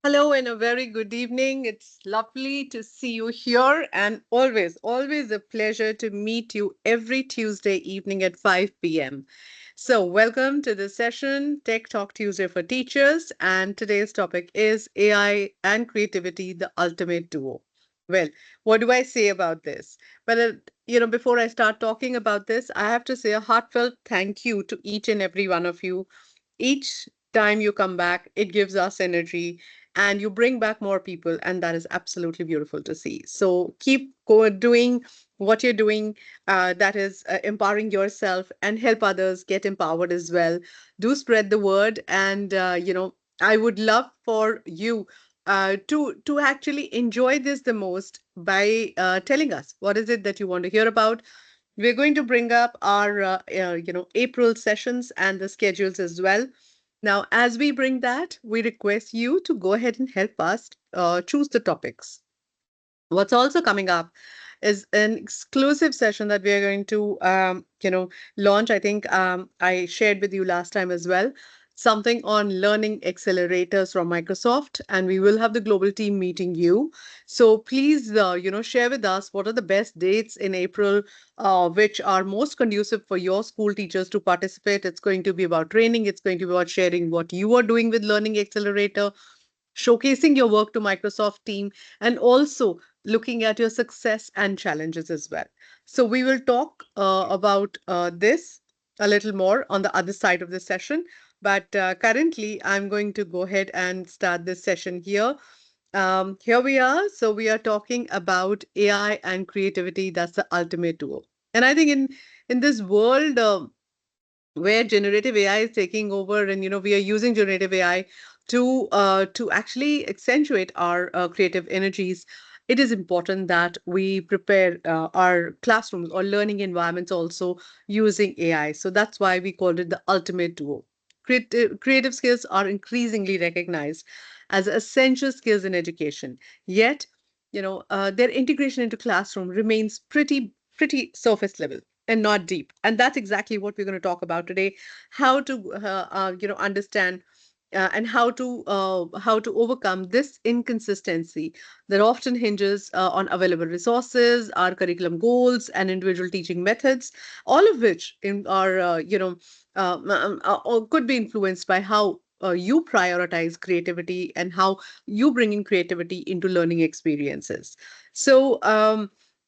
Hello and a very good evening. It's lovely to see you here, and always a pleasure to meet you every Tuesday evening at 5 p.m. So, welcome to the session Tech Talk Tuesday for Teachers, and today's topic is AI and creativity, the ultimate duo. Well, what do I say about this? Before I start talking about this, I have to say a heartfelt thank you to each and every one of you. Each time you come back, it gives us energy and you bring back more people, and that is absolutely beautiful to see. So keep doing what you're doing, that is empowering yourself and help others get empowered as well. Do spread the word, and I would love for you to actually enjoy this the most by telling us what is it that you want to hear about. We're going to bring up our April sessions and the schedules as well. Now, as we bring that, we request you to go ahead and help us choose the topics. What's also coming up is an exclusive session that we are going to, launch. I think I shared with you last time as well, something on learning accelerators from Microsoft, and we will have the global team meeting you. So please, share with us what are the best dates in April, which are most conducive for your school teachers to participate. It's going to be about training. It's going to be about sharing what you are doing with Learning Accelerator, showcasing your work to Microsoft team, and also looking at your success and challenges as well. So we will talk about this a little more on the other side of the session. But currently, I'm going to go ahead and start this session here. Here we are. So we are talking about AI and creativity. That's the ultimate tool. And I think in this world, where generative AI is taking over, and we are using generative AI to actually accentuate our creative energies. It is important that we prepare our classrooms or learning environments also using AI. So that's why we called it the ultimate duo. Creative skills are increasingly recognized as essential skills in education. Yet, their integration into classroom remains pretty surface level and not deep. And that's exactly what we're going to talk about today: how to understand and how to overcome this inconsistency that often hinges on available resources, our curriculum goals, and individual teaching methods, all of which are or could be influenced by how you prioritize creativity and how you bring in creativity into learning experiences. So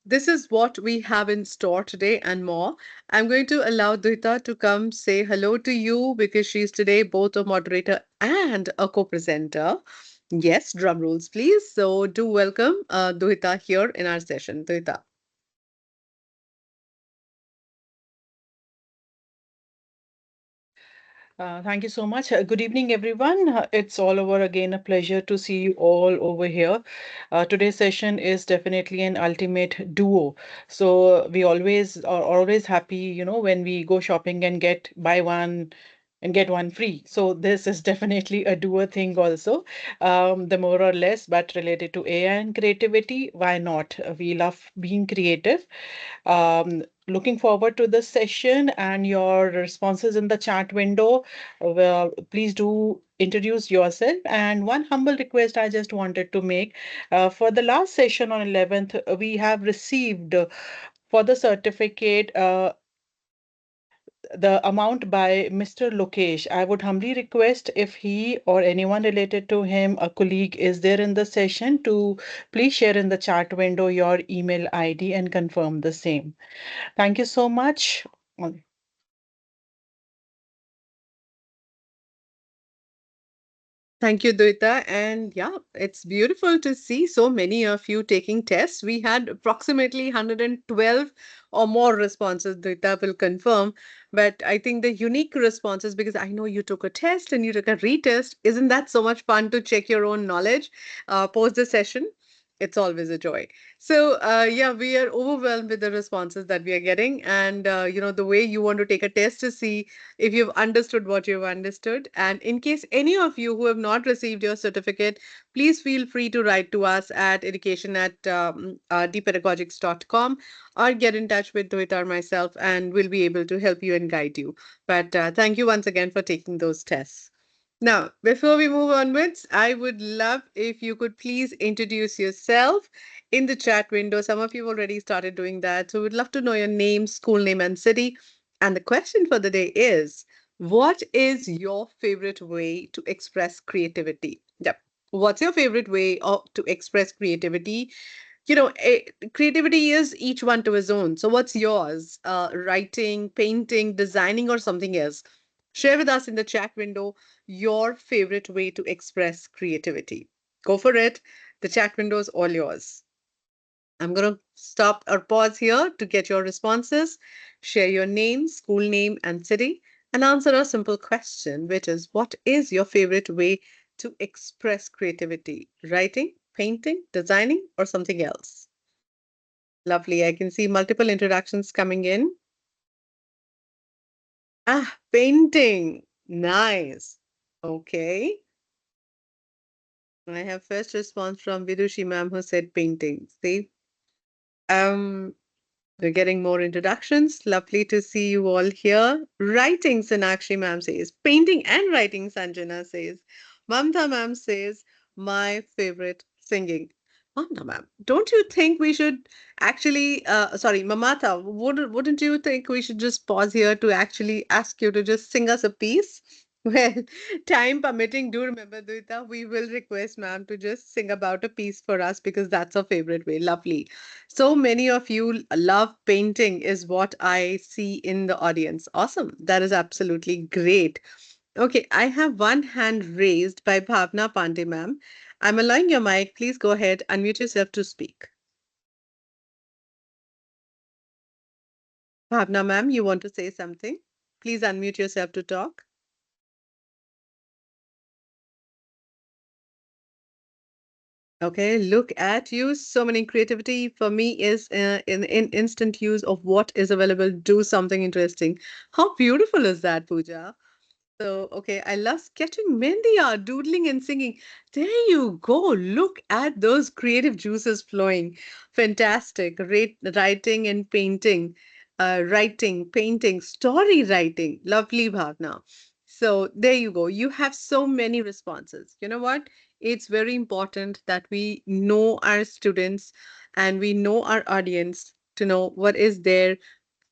this is what we have in store today and more. I'm going to allow Duita to come say hello to you because she's today both a moderator and a co-presenter. Yes, drum rolls, please. So do welcome Duita here in our session. Duita. Thank you so much. Good evening, everyone. It's all over again a pleasure to see you all over here. Today's session is definitely an ultimate duo. So we always are always happy, when we go shopping and get buy one and get one free. So this is definitely a duo thing also. The more or less, but related to AI and creativity, why not? We love being creative. Looking forward to this session and your responses in the chat window. Well, please do introduce yourself. And one humble request I just wanted to make. For the last session on 11th, we have received for the certificate the amount by Mr. Lokesh. I would humbly request if he or anyone related to him, a colleague, is there in the session to please share in the chat window your email ID and confirm the same. Thank you so much. Thank you, Duita. And yeah, it's beautiful to see so many of you taking tests. We had approximately 112 or more responses, Duita will confirm. But I think the unique responses, because I know you took a test and you took a retest, isn't that so much fun to check your own knowledge post the session? It's always a joy. So yeah, we are overwhelmed with the responses that we are getting. And, the way you want to take a test to see if you've understood what you've understood. And in case any of you who have not received your certificate, please feel free to write to us at education@dpedagogics.com or get in touch with Doita or myself, and we'll be able to help you and guide you. But thank you once again for taking those tests. Now, before we move onwards, I would love if you could please introduce yourself in the chat window. Some of you already started doing that. So we'd love to know your name, school name, and city. And the question for the day is, what is your favorite way to express creativity? Yep. What's your favorite way to express creativity? Creativity is each one to his own. So what's yours? Writing, painting, designing, or something else? Share with us in the chat window your favorite way to express creativity. Go for it. The chat window is all yours. I'm going to stop or pause here to get your responses. Share your name, school name, and city, and answer a simple question, which is, what is your favorite way to express creativity? Writing, painting, designing, or something else? Lovely. I can see multiple interactions coming in. Ah, painting. Nice. Okay. I have first response from Vidushi ma'am who said painting. See? Um, we're getting more introductions. Lovely to see you all here. Writing, Sonakshi ma'am says. Painting and writing, Sanjana says. Mamta ma'am says, my favorite singing. Mamta ma'am, don't you think we should actually, sorry, Mamata, wouldn't you think we should just pause here to actually ask you to just sing us a piece? Well, time permitting, do remember, Duita, we will request ma'am to just sing about a piece for us because that's our favorite way. Lovely. So many of you love painting, is what I see in the audience. Awesome. That is absolutely great. Okay, I have one hand raised by Bhavna Pandey, ma'am. I'm allowing your mic. Please go ahead, unmute yourself to speak. Bhavna, ma'am, you want to say something? Please unmute yourself to talk. Okay, look at you. So many creativity for me is in instant use of what is available. Do something interesting. How beautiful is that, Pooja? So, okay, I love sketching mehendi art, doodling and singing. There you go. Look at those creative juices flowing. Fantastic. Writing and painting, writing, painting, story writing. Lovely, Bhavna. So, there you go. You have so many responses. You know what? It's very important that we know our students and we know our audience to know what is their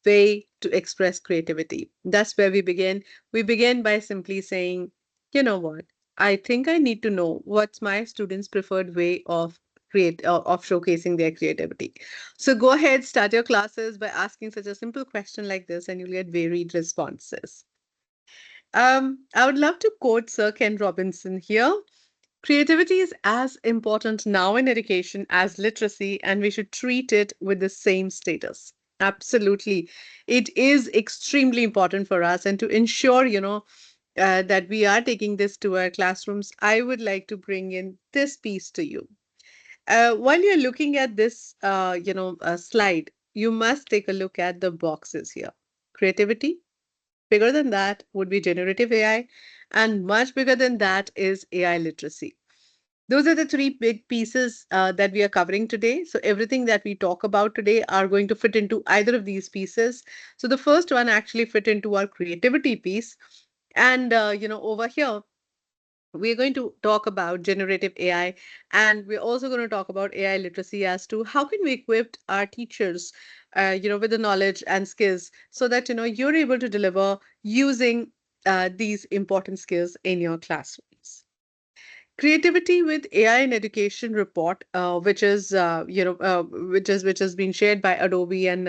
way to express creativity. That's where we begin. We begin by simply saying, you know what? I think I need to know what's my students' preferred way of of showcasing their creativity. So go ahead, start your classes by asking such a simple question like this, and you'll get varied responses. I would love to quote Sir Ken Robinson here. Creativity is as important now in education as literacy, and we should treat it with the same status. Absolutely. It is extremely important for us. And to ensure, that we are taking this to our classrooms, I would like to bring in this piece to you. While you're looking at this, slide, you must take a look at the boxes here. Creativity, bigger than that would be generative AI, and much bigger than that is AI literacy. Those are the three big pieces that we are covering today. So everything that we talk about today are going to fit into either of these pieces. So the first one actually fit into our creativity piece. And, over here, we're going to talk about generative AI, and we're also going to talk about AI literacy as to how can we equip our teachers, with the knowledge and skills so that, you're able to deliver using these important skills in your classrooms. Creativity with AI in Education report, which is which has been shared by Adobe, and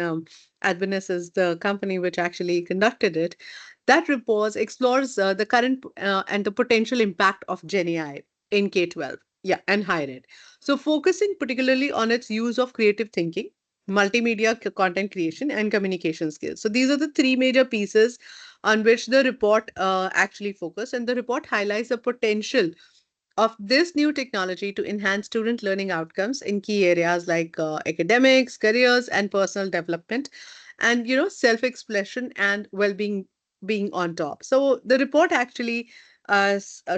Advenis is the company which actually conducted it. That report explores the current and the potential impact of Gen AI in K-12, yeah, and higher ed. So focusing particularly on its use of creative thinking, multimedia content creation, and communication skills. So these are the three major pieces on which the report actually focused, and the report highlights the potential of this new technology to enhance student learning outcomes in key areas like academics, careers, and personal development, and self-expression and well-being being on top. So the report actually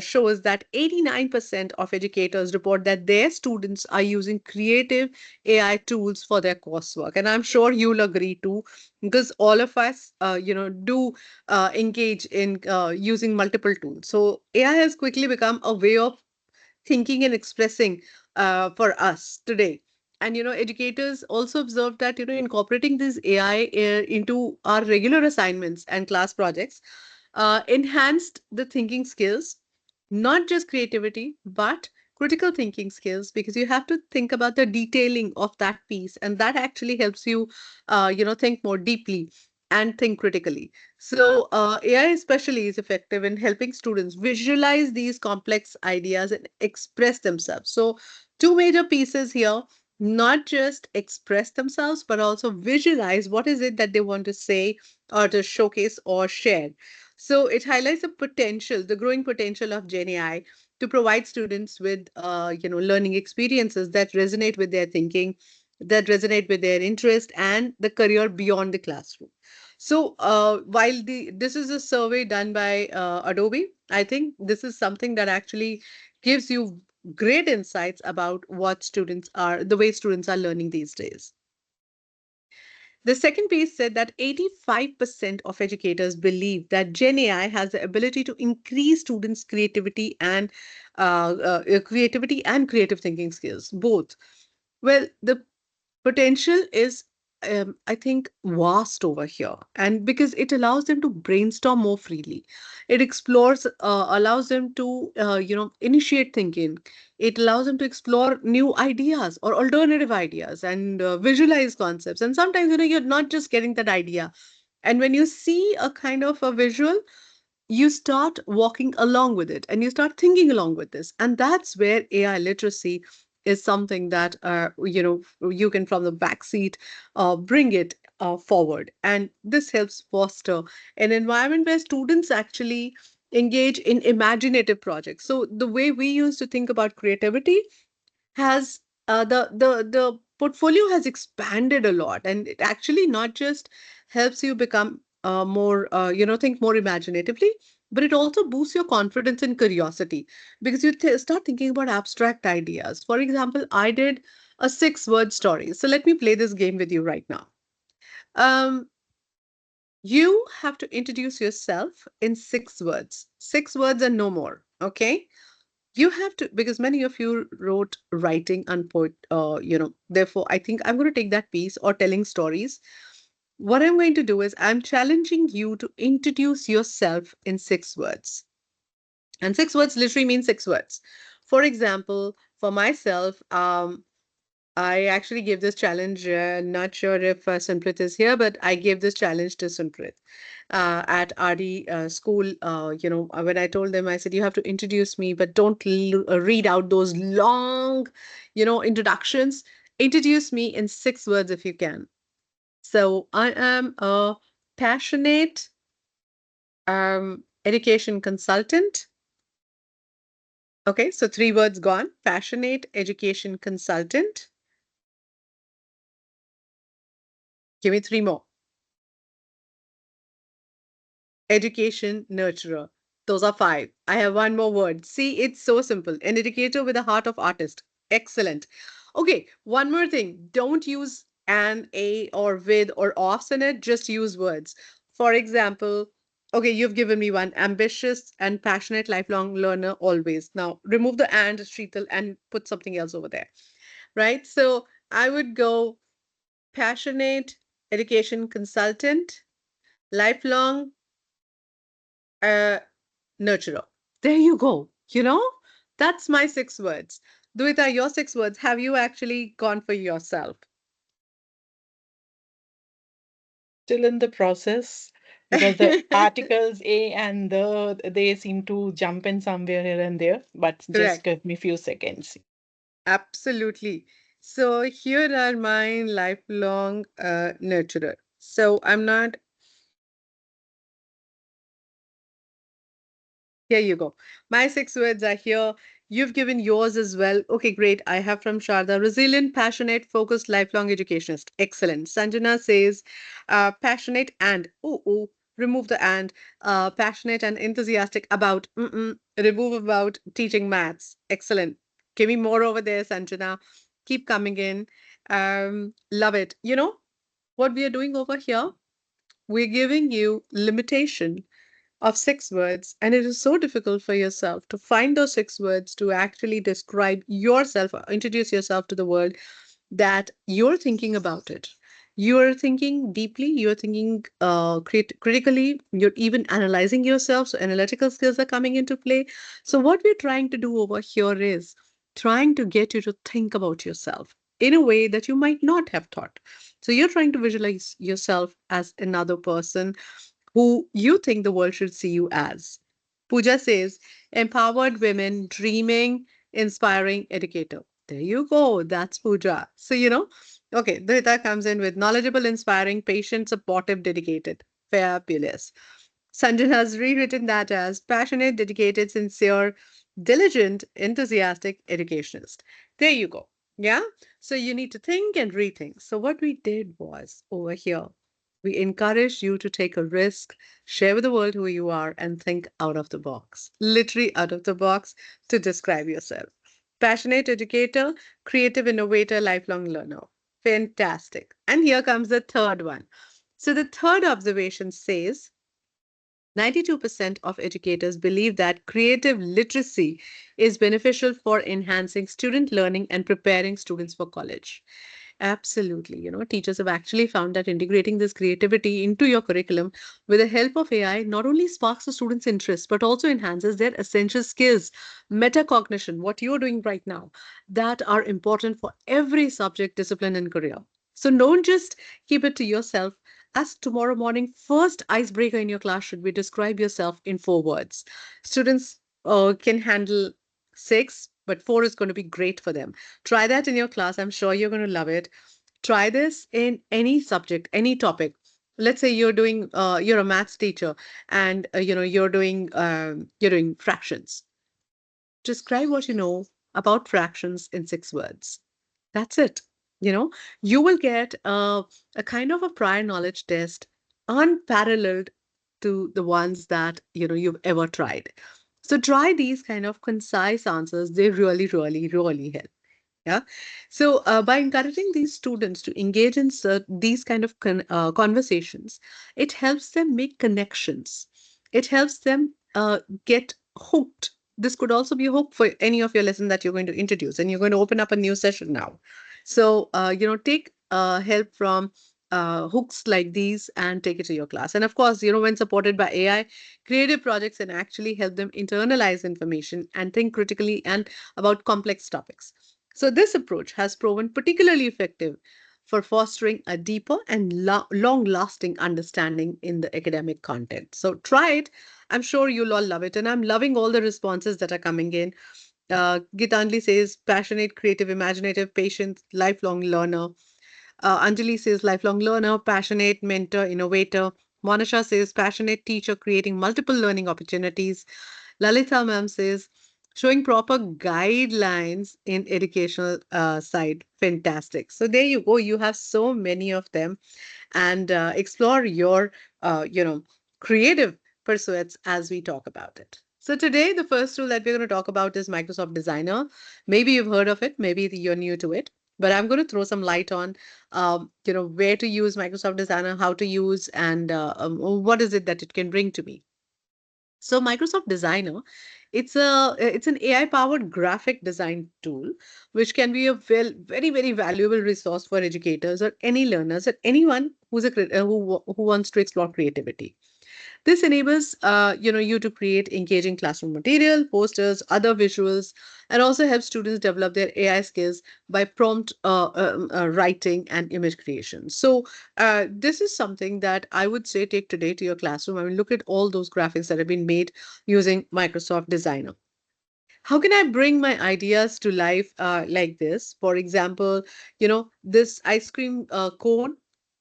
shows that 89% of educators report that their students are using creative AI tools for their coursework. And I'm sure you'll agree too, because all of us, do engage in using multiple tools. So AI has quickly become a way of thinking and expressing for us today. And educators also observed that incorporating this AI into our regular assignments and class projects enhanced the thinking skills, not just creativity, but critical thinking skills, because you have to think about the detailing of that piece, and that actually helps you, think more deeply and think critically. So, AI especially is effective in helping students visualize these complex ideas and express themselves. So, two major pieces here: not just express themselves, but also visualize what is it that they want to say or to showcase or share. So it highlights the potential, the growing potential of Gen AI to provide students with, learning experiences that resonate with their thinking, that resonate with their interest, and the career beyond the classroom. So while this is a survey done by Adobe, I think this is something that actually gives you great insights about the way students are learning these days. The second piece said that 85% of educators believe that Gen AI has the ability to increase students' creativity and creative thinking skills, both. Well, the potential is, I think, vast over here. And because it allows them to brainstorm more freely, it allows them to, initiate thinking. It allows them to explore new ideas or alternative ideas and visualize concepts. And sometimes, you're not just getting that idea. And when you see a kind of a visual, you start walking along with it and you start thinking along with this. And that's where AI literacy is something that, you can from the backseat bring it forward. And this helps foster an environment where students actually engage in imaginative projects. So the way we used to think about creativity has the portfolio has expanded a lot, and it actually not just helps you become more think more imaginatively, but it also boosts your confidence and curiosity, because you start thinking about abstract ideas. For example, I did a 6 word story, so let me play this game with you right now. um you have to introduce yourself in 6 words, 6 words and no more, okay? You have to, because many of you wrote writing and therefore I think I'm going to take that piece, or telling stories. What I'm going to do is I'm challenging you to introduce yourself in 6 words. And 6 words literally means 6 words. For example, for myself, I actually gave this challenge. Not sure if Sunprit is here, but I gave this challenge to Sunprit at RD school. When I told them, I said, you have to introduce me, but don't read out those long, introductions. Introduce me in 6 words if you can. So I am a passionate education consultant. Okay, so 3 words gone. Passionate education consultant. Give me 3 more. Education nurturer. Those are 5. I have one more word. See, it's so simple. An educator with a heart of artist. Excellent. Okay, one more thing. Don't use an, a, or with, or offs in it. Just use words. For example, okay, you've given me one: ambitious and passionate lifelong learner always. Now, remove the and, Sheetal, and put something else over there, right? So I would go passionate education consultant, lifelong uh, nurturer. There you go. That's my 6 words. Duita, your 6 words. Have you actually gone for yourself? Still in the process because the articles A and they seem to jump in somewhere here and there, but just Correct. give me few seconds. Absolutely. So here are my lifelong nurturer. So I'm not, here you go. My 6 words are here. You've given yours as well. Okay, great. I have from Sharda: resilient, passionate, focused, lifelong educationist. Excellent. Sanjana says passionate and, ooh, ooh. Remove the and. Passionate and enthusiastic about. Remove about teaching maths. Excellent. Give me more over there, Sanjana. Keep coming in. Love it. You know what we are doing over here? We're giving you limitation of 6 words, and it is so difficult for yourself to find those 6 words to actually describe yourself or introduce yourself to the world, that you're thinking about it. You're thinking deeply, you're thinking critically, you're even analyzing yourself. So, analytical skills are coming into play. So, what we're trying to do over here is trying to get you to think about yourself in a way that you might not have thought. So, you're trying to visualize yourself as another person who you think the world should see you as. Pooja says, empowered women, dreaming, inspiring educator. There you go. That's Pooja. So, okay, Dhrita comes in with knowledgeable, inspiring, patient, supportive, dedicated. Fabulous. Sanjan has rewritten that as passionate, dedicated, sincere, diligent, enthusiastic educationist. There you go. Yeah. So you need to think and rethink. So what we did was over here, we encourage you to take a risk, share with the world who you are, and think out of the box. Literally out of the box to describe yourself. Passionate educator, creative innovator, lifelong learner. Fantastic. And here comes the third one. So the third observation says 92% of educators believe that creative literacy is beneficial for enhancing student learning and preparing students for college. Absolutely. Teachers have actually found that integrating this creativity into your curriculum with the help of AI not only sparks the students' interest, but also enhances their essential skills, metacognition, what you're doing right now, that are important for every subject, discipline, and career. So don't just keep it to yourself. As tomorrow morning, first icebreaker in your class should be describe yourself in 4 words. Students can handle six, but four is going to be great for them. Try that in your class. I'm sure you're going to love it. Try this in any subject, any topic. Let's say you're a maths teacher, and you're doing fractions. Describe what you know about fractions in 6 words. That's it. You will get a kind of a prior knowledge test unparalleled to the ones that you've ever tried. So try these kind of concise answers. They really, really, really help. Yeah. So by encouraging these students to engage in these kind of conversations, it helps them make connections. It helps them get hooked. This could also be a hook for any of your lesson that you're going to introduce, and you're going to open up a new session now. So take help from hooks like these and take it to your class. And of course, when supported by AI, creative projects can actually help them internalize information and think critically and about complex topics. So, this approach has proven particularly effective for fostering a deeper and long lasting understanding in the academic content. So, try it. I'm sure you'll all love it. And I'm loving all the responses that are coming in. Gitanjali says passionate, creative, imaginative, patient, lifelong learner. Anjali says lifelong learner, passionate, mentor, innovator. Monisha says passionate teacher creating multiple learning opportunities. Lalita ma'am says showing proper guidelines in educational side. Fantastic. So there you go. You have so many of them, and explore your creative pursuits as we talk about it. So today the first tool that we're going to talk about is Microsoft Designer. Maybe you've heard of it, maybe you're new to it, but I'm going to throw some light on where to use Microsoft Designer, how to use, and what is it that it can bring to me. So Microsoft Designer, it's an AI powered graphic design tool, which can be a very very valuable resource for educators or any learners or anyone who wants to explore creativity. This enables you to create engaging classroom material, posters, other visuals, and also helps students develop their AI skills by prompt writing and image creation. So this is something that I would say take today to your classroom. I mean, look at all those graphics that have been made using Microsoft Designer. How can I bring my ideas to life like this? For example, this ice cream cone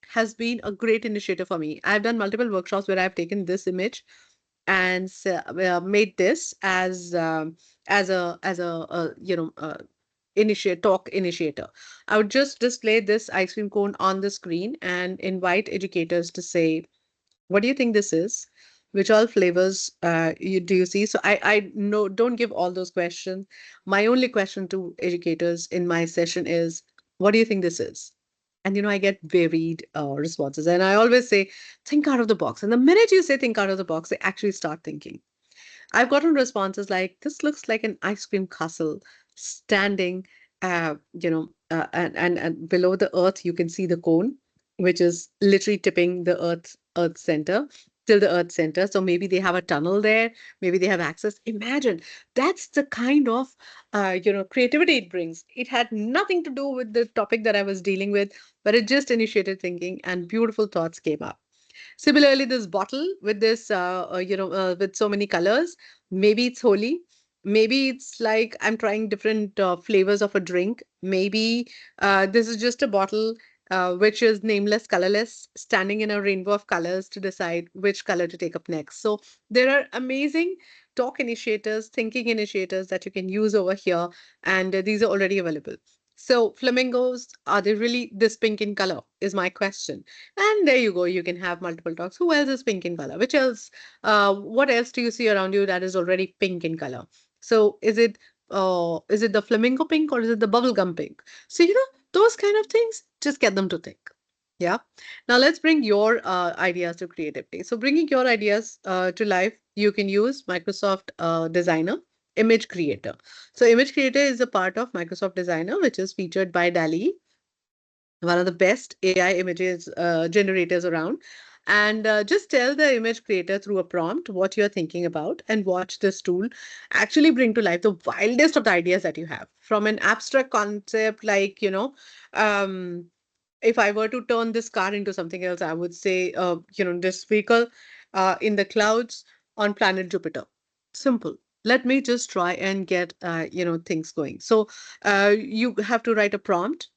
has been a great initiative for me. I've done multiple workshops where I've taken this image and made this as a talk initiator. I would just display this ice cream cone on the screen and invite educators to say What do you think this is? Which all flavors do you see? So I know, don't give all those questions. My only question to educators in my session is, what do you think this is? And I get varied responses. And I always say, think out of the box. And the minute you say think out of the box, they actually start thinking. I've gotten responses like, this looks like an ice cream castle standing, and below the earth, you can see the cone, which is literally tipping the earth center till the earth center. So maybe they have a tunnel there, maybe they have access. Imagine that's the kind of, creativity it brings. It had nothing to do with the topic that I was dealing with, but it just initiated thinking and beautiful thoughts came up. Similarly, this bottle with this, with so many colors, maybe it's holy. Maybe it's like I'm trying different flavors of a drink. Maybe this is just a bottle which is nameless, colorless, standing in a rainbow of colors to decide which color to take up next. So there are amazing talk initiators, thinking initiators that you can use over here, and these are already available. So flamingos, are they really this pink in color? Is my question. And there you go. You can have multiple talks. Who else is pink in color? Which else? What else do you see around you that is already pink in color? So is it the flamingo pink or is it the bubblegum pink? So those kind of things. Just get them to think. Yeah. Now let's bring your ideas to creativity. So bringing your ideas to life, you can use Microsoft Designer. Image Creator. So Image Creator is a part of Microsoft Designer, which is featured by DALI, one of the best AI images generators around. And just tell the image creator through a prompt what you're thinking about and watch this tool actually bring to life the wildest of the ideas that you have. From an abstract concept like, um, if I were to turn this car into something else, I would say, this vehicle in the clouds on planet Jupiter. Simple. Let me just try and get, things going. So you have to write a prompt.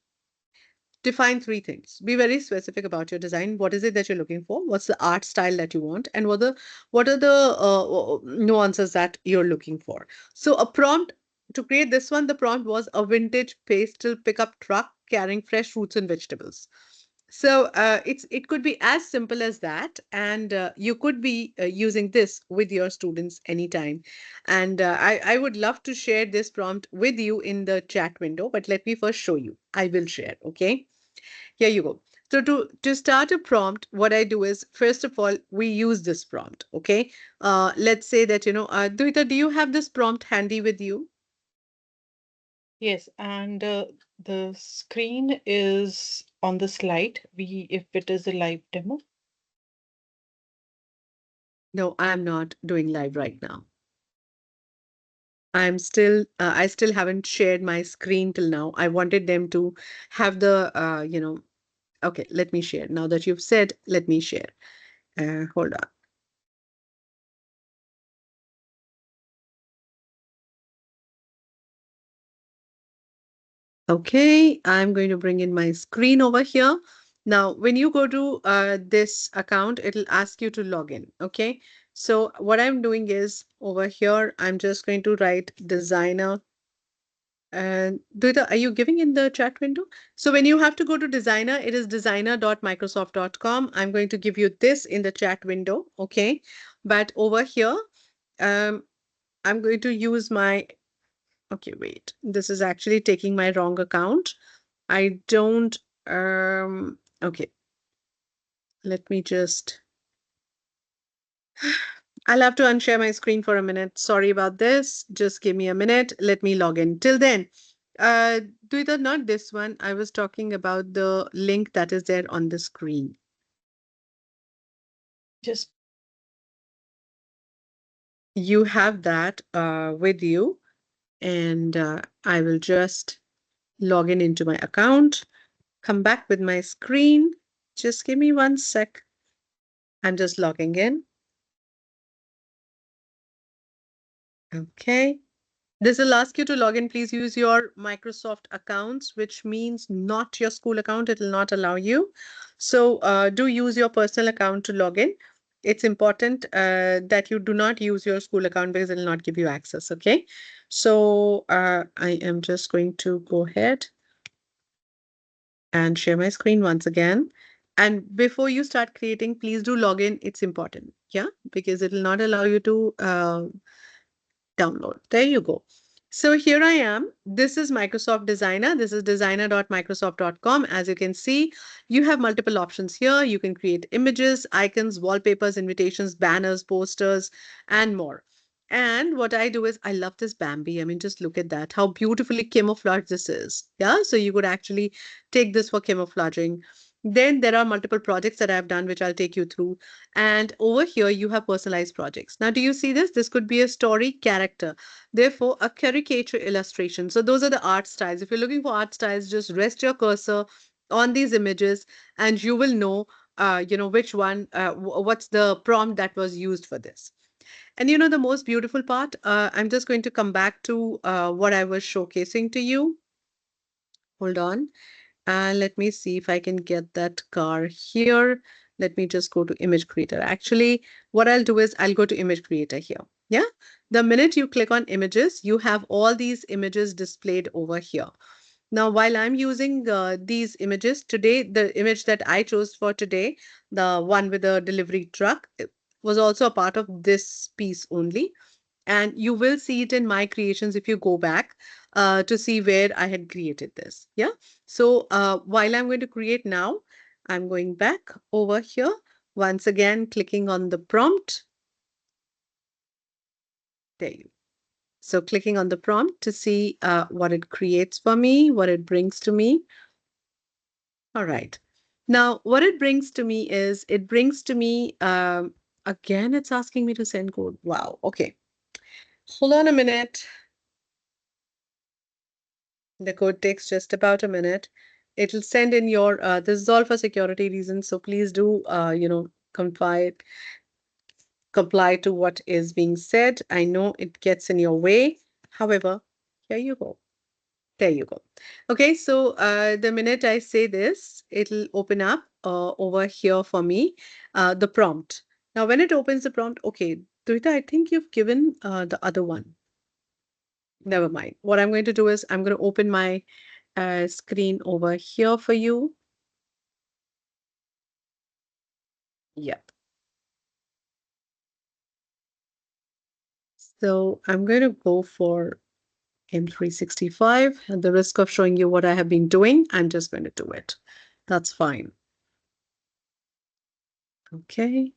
Define three things. Be very specific about your design. What is it that you're looking for? What's the art style that you want? And what are the nuances that you're looking for? So a prompt to create this one, the prompt was a vintage pastel pickup truck carrying fresh fruits and vegetables. So it could be as simple as that, and you could be using this with your students anytime. And I would love to share this prompt with you in the chat window, but let me first show you. I will share, okay? Here you go. So to start a prompt, what I do is, first of all, we use this prompt, okay? Let's say that, Duita, do you have this prompt handy with you? Yes, and the screen is on the slide. If it is a live demo. No, I'm not doing live right now. I still haven't shared my screen till now. I wanted them to have okay, let me share. Now that you've said, let me share. Hold on. Okay, I'm going to bring in my screen over here. Now, when you go to this account, it'll ask you to log in. Okay, so what I'm doing is over here, I'm just going to write designer. And Duita, are you giving in the chat window? So when you have to go to designer, it is designer.microsoft.com. I'm going to give you this in the chat window. Okay, but over here, um, I'm going to use my. Okay, wait. This is actually taking my wrong account. I don't, okay, let me just, I'll have to unshare my screen for a minute. Sorry about this. Just give me a minute. Let me log in. Till then, Duita, not this one. I was talking about the link that is there on the screen. Just You have that with you, and I will just log in into my account, come back with my screen. Just give me one sec. I'm just logging in. Okay. This will ask you to log in. Please use your Microsoft accounts, which means not your school account. It will not allow you. So do use your personal account to log in. It's important that you do not use your school account because it will not give you access. Okay. So I am just going to go ahead and share my screen once again. And before you start creating, please do log in. It's important. Yeah, because it will not allow you to download. There you go. So here I am. This is Microsoft Designer. This is designer.microsoft.com. As you can see, you have multiple options here. You can create images, icons, wallpapers, invitations, banners, posters, and more. And what I do is I love this Bambi. I mean, just look at that. How beautifully camouflaged this is. Yeah. So you could actually take this for camouflaging. Then there are multiple projects that I've done, which I'll take you through. And over here, you have personalized projects. Now, do you see this? This could be a story character. Therefore, a caricature illustration. So those are the art styles. If you're looking for art styles, just rest your cursor on these images and you will know, which one, what's the prompt that was used for this. And the most beautiful part, I'm just going to come back to what I was showcasing to you. Hold on. And let me see if I can get that car here. Let me just go to image creator. Actually, what I'll do is I'll go to image creator here. Yeah. The minute you click on images, you have all these images displayed over here. Now, while I'm using these images today, the image that I chose for today, the one with the delivery truck, it was also a part of this piece only. And you will see it in my creations if you go back to see where I had created this. Yeah. So while I'm going to create now, I'm going back over here. Once again, clicking on the prompt. There you. So clicking on the prompt to see what it creates for me, what it brings to me. All right. Now, what it brings to me is it brings to me, again, it's asking me to send code. Wow. Okay. Hold on a minute. The code takes just about a minute. It'll send in your, this is all for security reasons. So please do, comply to what is being said. I know it gets in your way. However, here you go. There you go. Okay, so the minute I say this, it'll open up over here for me, the prompt. Now, when it opens the prompt, okay, Dvita, I think you've given the other one. Never mind. What I'm going to do is I'm going to open my screen over here for you. Yep. So I'm going to go for M365. At the risk of showing you what I have been doing, I'm just going to do it. That's fine. Okay.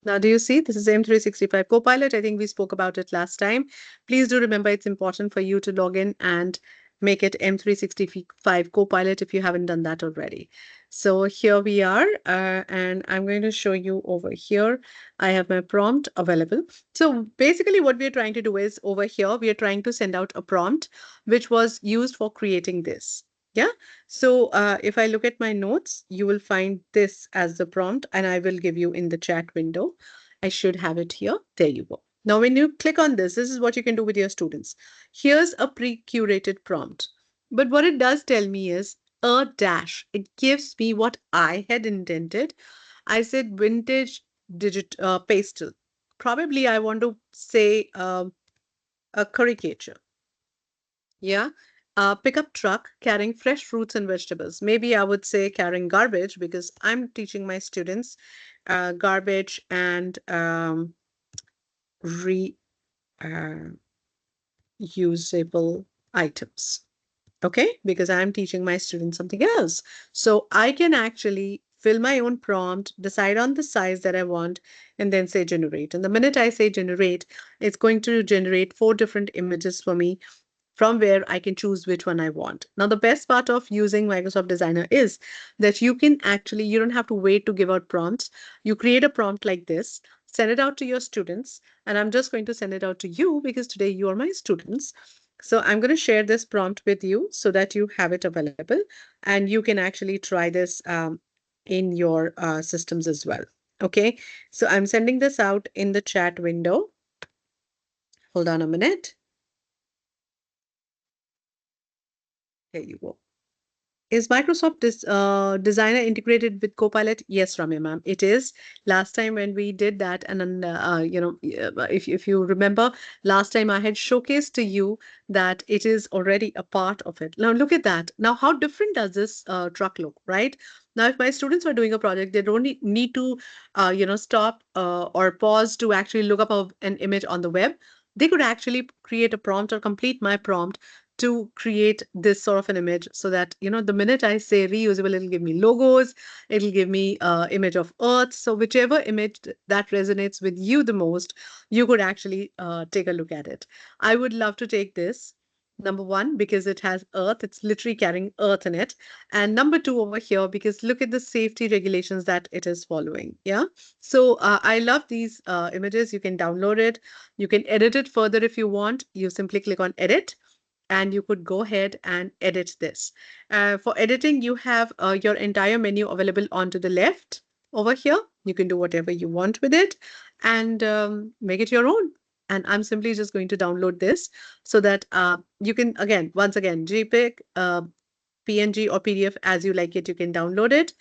Now, do you see? This is M365 Copilot. I think we spoke about it last time. Please do remember it's important for you to log in and make it M365 Copilot if you haven't done that already. So here we are, and I'm going to show you over here. I have my prompt available. So basically what we're trying to do is over here, we are trying to send out a prompt which was used for creating this. Yeah. So if I look at my notes, you will find this as the prompt and I will give you in the chat window. I should have it here. There you go. Now, when you click on this is what you can do with your students. Here's a pre-curated prompt. But what it does tell me is a dash. It gives me what I had intended. I said vintage pastel. Probably I want to say a caricature. Yeah. Pickup truck carrying fresh fruits and vegetables. Maybe I would say carrying garbage because I'm teaching my students garbage and reusable items. Okay, because I'm teaching my students something else. So I can actually fill my own prompt, decide on the size that I want, and then say generate. And the minute I say generate, it's going to generate 4 different images for me from where I can choose which one I want. Now, the best part of using Microsoft Designer is that you can actually, you don't have to wait to give out prompts. You create a prompt like this, send it out to your students, and I'm just going to send it out to you because today you are my students. So I'm going to share this prompt with you so that you have it available and you can actually try this in your systems as well. Okay, so I'm sending this out in the chat window. Hold on a minute. Here you go. Is Microsoft Designer integrated with Copilot? Yes, Ramya ma'am, it is. Last time when we did that, and then, if you remember, last time I had showcased to you that it is already a part of it. Now look at that. Now, how different does this truck look, right? Now, if my students are doing a project, they don't need to, stop or pause to actually look up an image on the web. They could actually create a prompt or complete my prompt to create this sort of an image so that the minute I say reusable, it'll give me logos, it'll give me image of earth. So whichever image that resonates with you the most, you could actually take a look at it. I would love to take this. Number one, because it has earth, it's literally carrying earth in it. And number two over here, because look at the safety regulations that it is following. Yeah. So I love these images. You can download it. You can edit it further if you want. You simply click on edit and you could go ahead and edit this. For editing, you have your entire menu available onto the left over here. You can do whatever you want with it and make it your own. And I'm simply just going to download this so that you can, again, once again, JPEG, PNG, or PDF as you like it, you can download it.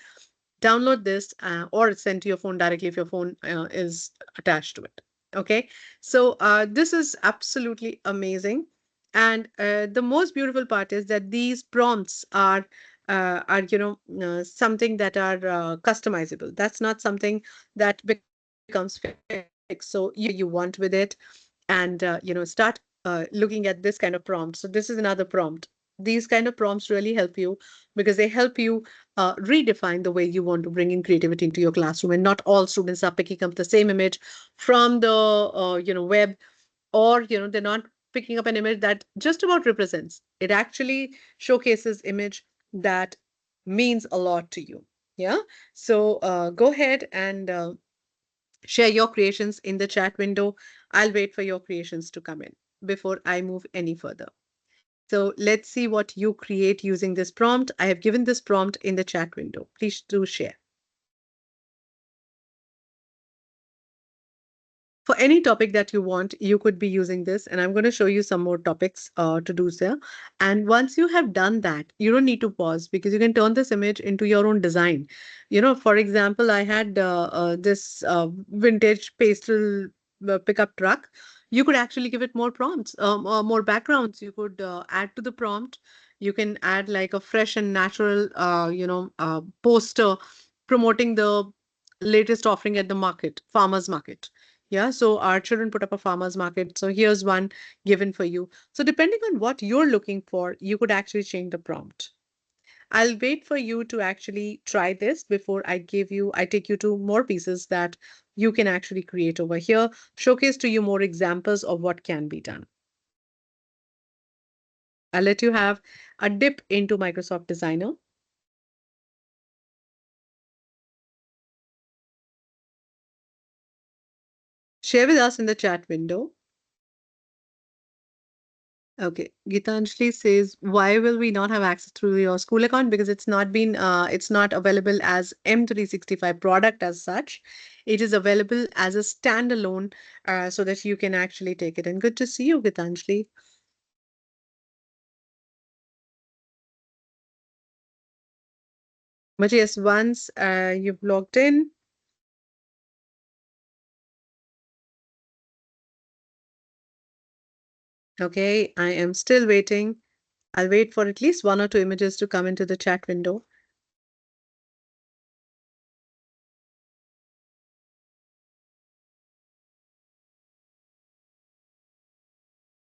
Download this or send to your phone directly if your phone is attached to it. Okay, so this is absolutely amazing. And the most beautiful part is that these prompts are something that are customizable. That's not something that becomes fixed. So you can do whatever you want with it and start looking at this kind of prompt. So this is another prompt. These kind of prompts really help you because they help you redefine the way you want to bring in creativity into your classroom. And not all students are picking up the same image from the web, or they're not picking up an image that just about represents. It actually showcases image that means a lot to you. Yeah. So go ahead and share your creations in the chat window. I'll wait for your creations to come in before I move any further. So let's see what you create using this prompt. I have given this prompt in the chat window. Please do share. For any topic that you want, you could be using this, and I'm going to show you some more topics to do so. And once you have done that, you don't need to pause because you can turn this image into your own design. For example, I had this vintage pastel pickup truck. You could actually give it more prompts, more backgrounds. You could add to the prompt. You can add like a fresh and natural, poster promoting the latest offering at the market, farmers market. Yeah, so our children put up a farmer's market. So here's one given for you. So depending on what you're looking for, you could actually change the prompt. I'll wait for you to actually try this before I take you to more pieces that you can actually create over here, showcase to you more examples of what can be done. I'll let you have a dip into Microsoft Designer. Share with us in the chat window. Okay. Gitanjali says, why will we not have access through your school account? Because it's not available as M365 product as such. It is available as a standalone, so that you can actually take it. And good to see you, Gitanjali. But yes, once you've logged in, okay, I am still waiting. I'll wait for at least one or two images to come into the chat window.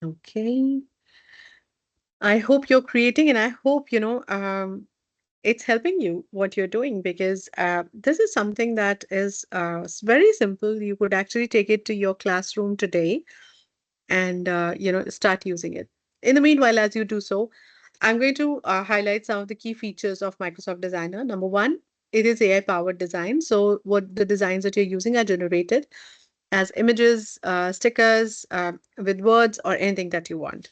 Okay. I hope you're creating, and I hope, it's helping you what you're doing, because this is something that is very simple. You could actually take it to your classroom today and start using it. In the meanwhile, as you do so, I'm going to highlight some of the key features of Microsoft Designer. Number one, it is AI powered design. So what the designs that you're using are generated as images, stickers, with words, or anything that you want.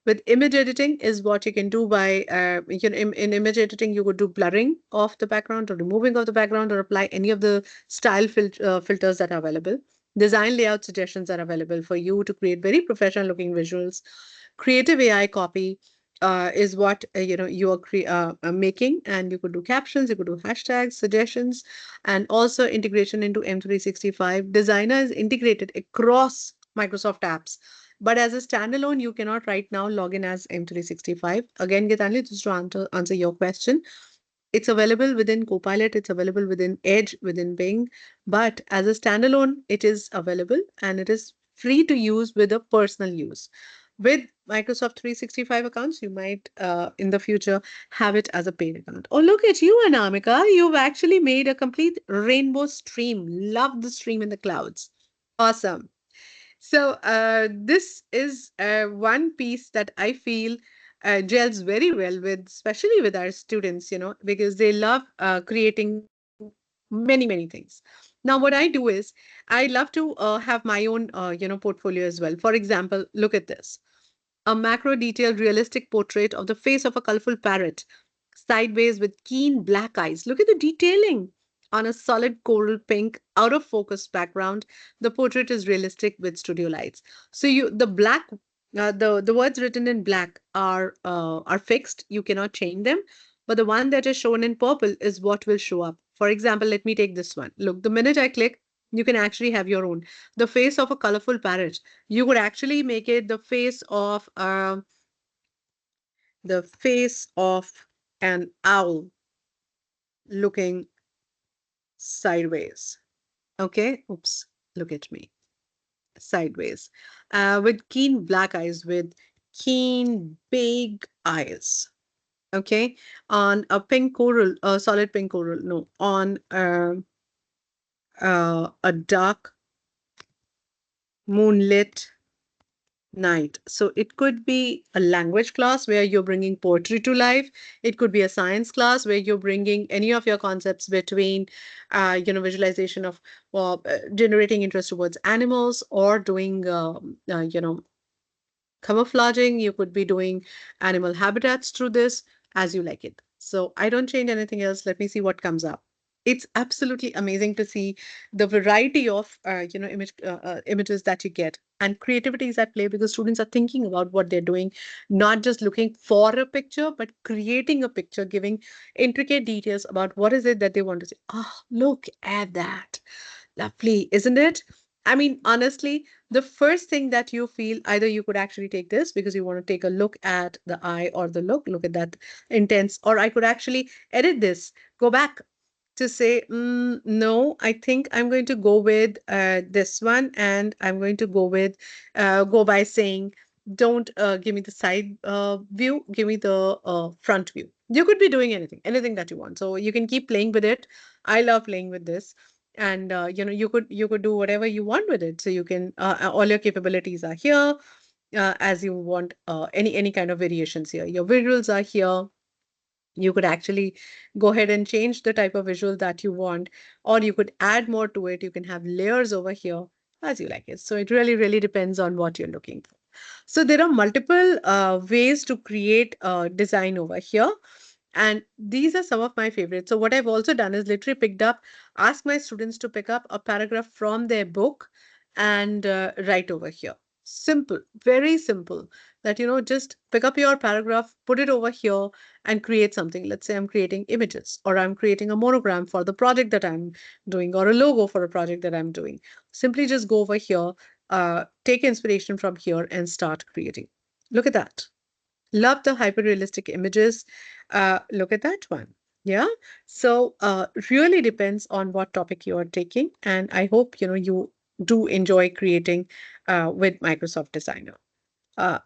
With image editing is what you can do by, in image editing, you could do blurring of the background or removing of the background or apply any of the style filters that are available. Design layout suggestions are available for you to create very professional looking visuals. Creative AI copy, is what you are making, and you could do captions, you could do hashtags, suggestions, and also integration into M365. Designer is integrated across Microsoft apps, but as a standalone, you cannot right now log in as M365. Again, Gitanjali, just to answer your question, it's available within Copilot, it's available within Edge, within Bing, but as a standalone, it is available and it is free to use with a personal use. With Microsoft 365 accounts, you might in the future have it as a paid account. Oh, look at you, Anamika. You've actually made a complete rainbow stream. Love the stream in the clouds. Awesome. So this is one piece that I feel gels very well with, especially with our students, because they love creating many, many things. Now, what I do is I love to have my own, portfolio as well. For example, look at this: a macro detailed realistic portrait of the face of a colorful parrot, sideways with keen black eyes. Look at the detailing. On a solid coral pink, out of focus background, the portrait is realistic with studio lights. So the black, the words written in black are fixed. You cannot change them. But the one that is shown in purple is what will show up. For example, let me take this one. Look, the minute I click, you can actually have your own. The face of a colorful parrot. You could actually make it the face of an owl looking sideways. Okay, oops, look at me, sideways, with keen black eyes, with keen big eyes. Okay, on a pink coral, a solid pink coral. No, on a dark moonlit night. So it could be a language class where you're bringing poetry to life. It could be a science class where you're bringing any of your concepts between, visualization of, well, generating interest towards animals, or doing, camouflaging. You could be doing animal habitats through this, as you like it. So I don't change anything else. Let me see what comes up. It's absolutely amazing to see the variety of images that you get, and creativity is at play because students are thinking about what they're doing, not just looking for a picture, but creating a picture, giving intricate details about what is it that they want to say. Oh, look at that. Lovely, isn't it? I mean, honestly, the first thing that you feel, either you could actually take this because you want to take a look at the eye or the look at that intense, or I could actually edit this, go back to say, no, I think I'm going to go with this one, and I'm going to go by saying, don't give me the side view, give me the front view. You could be doing anything that you want. So you can keep playing with it. I love playing with this. And you could do whatever you want with it. So you can all your capabilities are here, as you want, any kind of variations here. Your visuals are here. You could actually go ahead and change the type of visual that you want, or you could add more to it. You can have layers over here, as you like it. So it really, really depends on what you're looking for. So there are multiple ways to create design over here. And these are some of my favorites. So what I've also done is literally asked my students to pick up a paragraph from their book and write over here. Simple, very simple. That, just pick up your paragraph, put it over here, and create something. Let's say I'm creating images, or I'm creating a monogram for the project that I'm doing, or a logo for a project that I'm doing. Simply just go over here, take inspiration from here, and start creating. Look at that. Love the hyper realistic images. Look at that one. Yeah. So really depends on what topic you are taking. And I hope, you do enjoy creating with Microsoft Designer.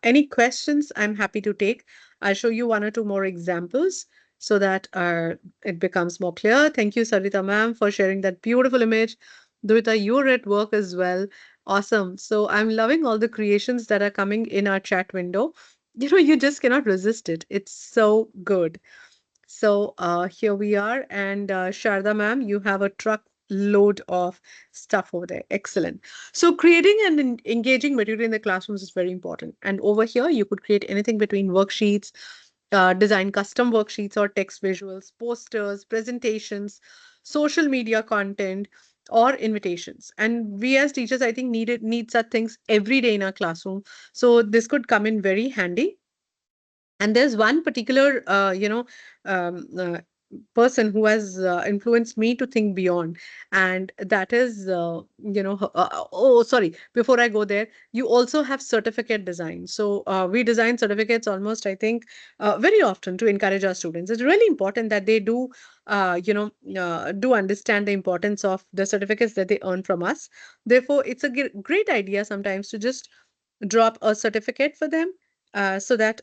Any questions I'm happy to take. I'll show you one or two more examples so that it becomes more clear. Thank you, Sarita ma'am, for sharing that beautiful image. Dovita, you're at work as well. Awesome. So I'm loving all the creations that are coming in our chat window. You just cannot resist it. It's so good. So here we are. And Sharda ma'am, you have a truck load of stuff over there. Excellent. So creating and engaging material in the classrooms is very important. And over here, you could create anything between worksheets, design custom worksheets or text visuals, posters, presentations, social media content, or invitations. And we as teachers, I think, need such things every day in our classroom. So this could come in very handy. And there's one particular person who has influenced me to think beyond, and that is oh, sorry, before I go there, you also have certificate design. So we design certificates almost, I think, very often to encourage our students. It's really important that they do do understand the importance of the certificates that they earn from us. Therefore, it's a great idea sometimes to just drop a certificate for them, so that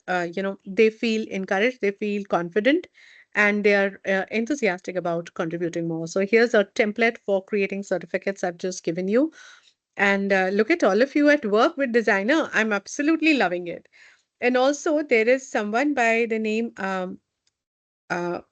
they feel encouraged, they feel confident, and they are enthusiastic about contributing more. So here's a template for creating certificates I've just given you. And look at all of you at work with designer. I'm absolutely loving it. And also there is someone by the name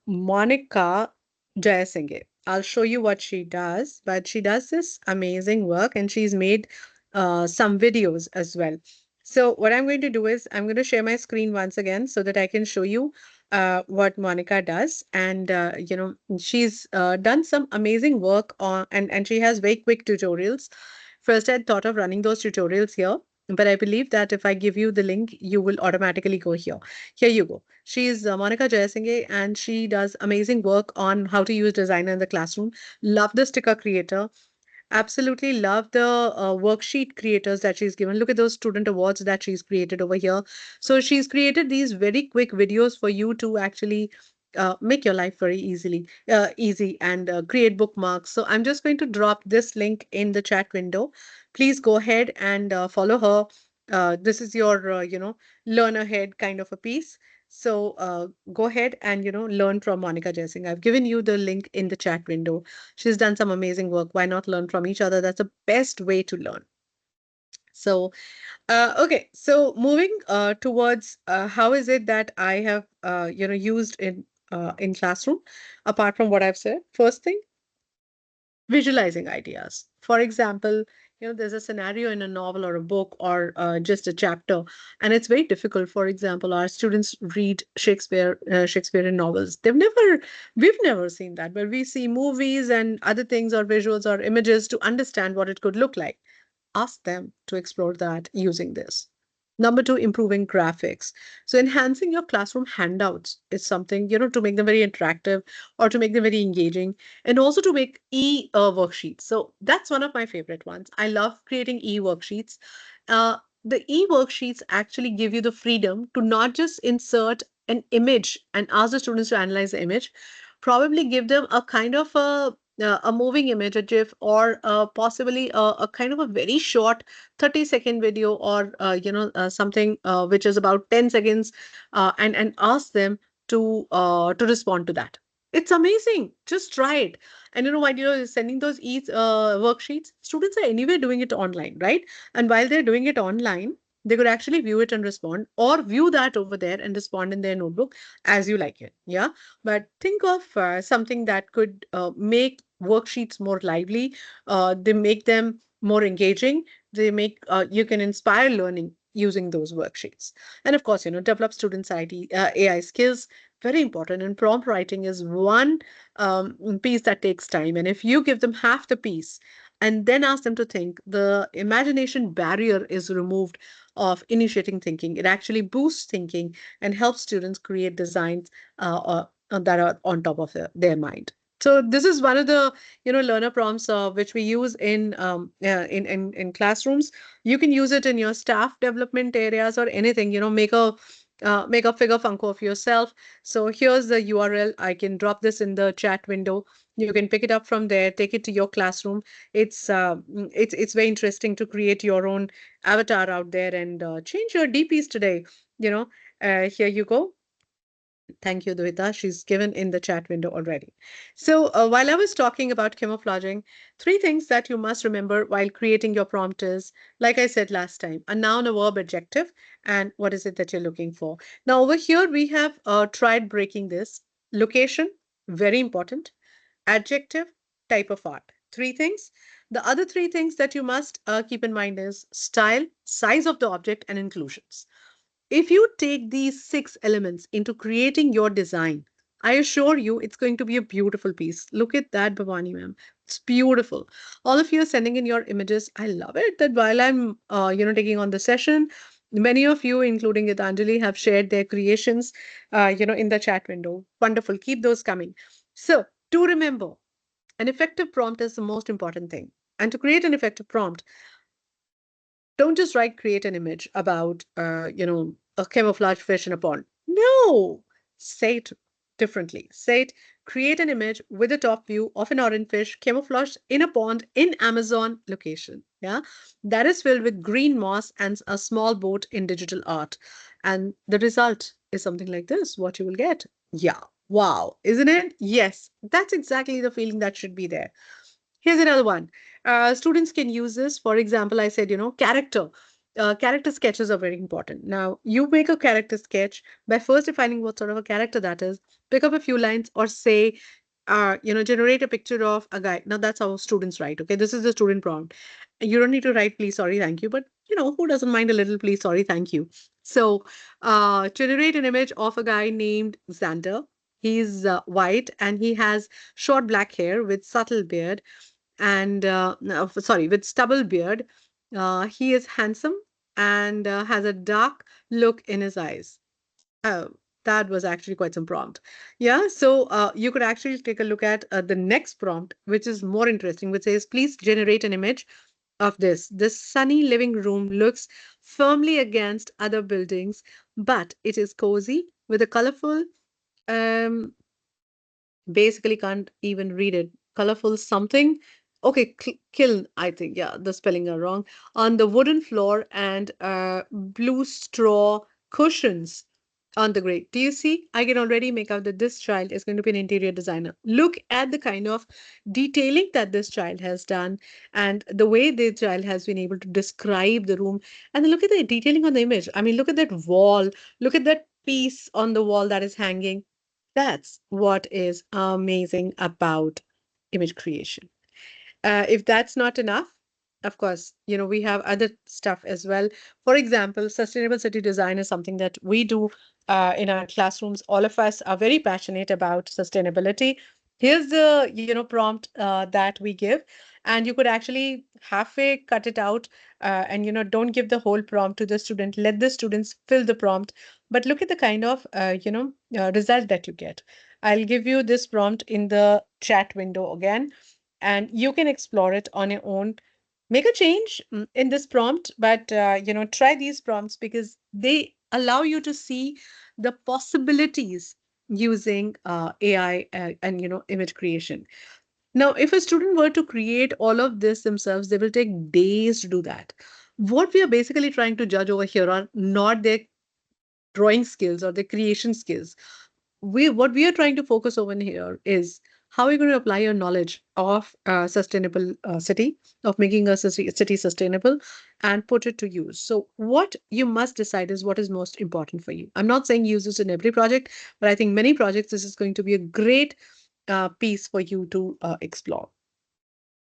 Monica Jayasinghe. I'll show you what she does, but she does this amazing work, and she's made some videos as well. So what I'm going to do is I'm going to share my screen once again so that I can show you what Monica does. And she's done some amazing work on, and she has very quick tutorials. First, I thought of running those tutorials here, but I believe that if I give you the link, you will automatically go here. Here you go. She is Monica Jayasinghe, and she does amazing work on how to use designer in the classroom. Love the sticker creator. Absolutely love the worksheet creators that she's given. Look at those student awards that she's created over here. So she's created these very quick videos for you to actually make your life very easy, and create bookmarks. So I'm just going to drop this link in the chat window. Please go ahead and follow her. This is your, learn ahead kind of a piece. So go ahead and, learn from Monica Jessing. I've given you the link in the chat window. She's done some amazing work. Why not learn from each other? That's the best way to learn. So, okay. So moving towards how is it that I have, used in classroom, apart from what I've said. First thing, visualizing ideas. For example, there's a scenario in a novel or a book or just a chapter, and it's very difficult. For example, our students read Shakespearean novels. We've never seen that, but we see movies and other things or visuals or images to understand what it could look like. Ask them to explore that using this. Number two, improving graphics. So enhancing your classroom handouts is something, to make them very interactive or to make them very engaging, and also to make worksheets. So that's one of my favorite ones. I love creating worksheets. The worksheets actually give you the freedom to not just insert an image and ask the students to analyze the image, probably give them a kind of a moving image, a GIF, or possibly a kind of a very short 30-second video, or something which is about 10 seconds, and ask them to respond to that. It's amazing. Just try it. And while you're sending those worksheets, students are anyway doing it online, right? And while they're doing it online, they could actually view it and respond, or view that over there and respond in their notebook as you like it. Yeah. But think of something that could make worksheets more lively. They make them more engaging. They make you can inspire learning using those worksheets. And of course, develop students' AI skills. Very important. And prompt writing is one piece that takes time. And if you give them half the piece and then ask them to think, the imagination barrier is removed of initiating thinking. It actually boosts thinking and helps students create designs that are on top of their mind. So this is one of the learner prompts which we use in classrooms. You can use it in your staff development areas or anything. Make a figure funko of yourself. So here's the URL. I can drop this in the chat window. You can pick it up from there, take it to your classroom. It's very interesting to create your own avatar out there and change your DPs today. You know, here you go. Thank you, Dvita. She's given in the chat window already. So while I was talking about camouflaging, three things that you must remember while creating your prompt is, like I said last time, a noun, a verb, adjective, and what is it that you're looking for. Now over here, we have tried breaking this. Location, very important. Adjective, type of art. Three things. The other three things that you must keep in mind is style, size of the object, and inclusions. If you take these six elements into creating your design, I assure you it's going to be a beautiful piece. Look at that, Bhavani ma'am. It's beautiful. All of you are sending in your images. I love it that while I'm, taking on the session, Many of you, including Gitanjali, have shared their creations, in the chat window. Wonderful. Keep those coming. So, to remember, an effective prompt is the most important thing. And to create an effective prompt, don't just write create an image about a camouflage fish in a pond. No, say it differently. Say it, create an image with a top view of an orange fish camouflaged in a pond in Amazon location. Yeah, that is filled with green moss and a small boat in digital art. And the result is something like this, what you will get. Yeah, wow, isn't it? Yes, that's exactly the feeling that should be there. Here's another one. Students can use this. For example, I said, character. Character sketches are very important. Now, you make a character sketch by first defining what sort of a character that is, pick up a few lines, or say, generate a picture of a guy. Now, that's how students write. Okay, this is the student prompt. You don't need to write please, sorry, thank you, but who doesn't mind a little please, sorry, thank you. So, generate an image of a guy named Xander. He's white and he has short black hair with subtle beard and no, sorry, with stubble beard. He is handsome and has a dark look in his eyes. Oh, that was actually quite some prompt. Yeah, so you could actually take a look at the next prompt, which is more interesting, which says, please generate an image of this. This sunny living room looks firmly against other buildings, but it is cozy with a colorful um, basically can't even read it. Colorful something. Okay, kiln, I think. Yeah, the spelling are wrong. On the wooden floor and blue straw cushions on the grate. Do you see? I can already make out that this child is going to be an interior designer. Look at the kind of detailing that this child has done and the way the child has been able to describe the room. And then look at the detailing on the image. I mean, look at that wall. Look at that piece on the wall that is hanging. That's what is amazing about image creation. If that's not enough, of course, we have other stuff as well. For example, sustainable city design is something that we do in our classrooms. All of us are very passionate about sustainability. Here's the, prompt that we give, and you could actually halfway cut it out, and don't give the whole prompt to the student. Let the students fill the prompt, but look at the kind of result that you get. I'll give you this prompt in the chat window again and you can explore it on your own. Make a change in this prompt, but try these prompts because they allow you to see the possibilities using AI and image creation. Now, if a student were to create all of this themselves, they will take days to do that. What we are basically trying to judge over here are not their drawing skills or their creation skills. What we are trying to focus over here is how you're going to apply your knowledge of sustainable city, of making a city sustainable, and put it to use. So what you must decide is what is most important for you. I'm not saying use this in every project, but I think many projects this is going to be a great piece for you to explore.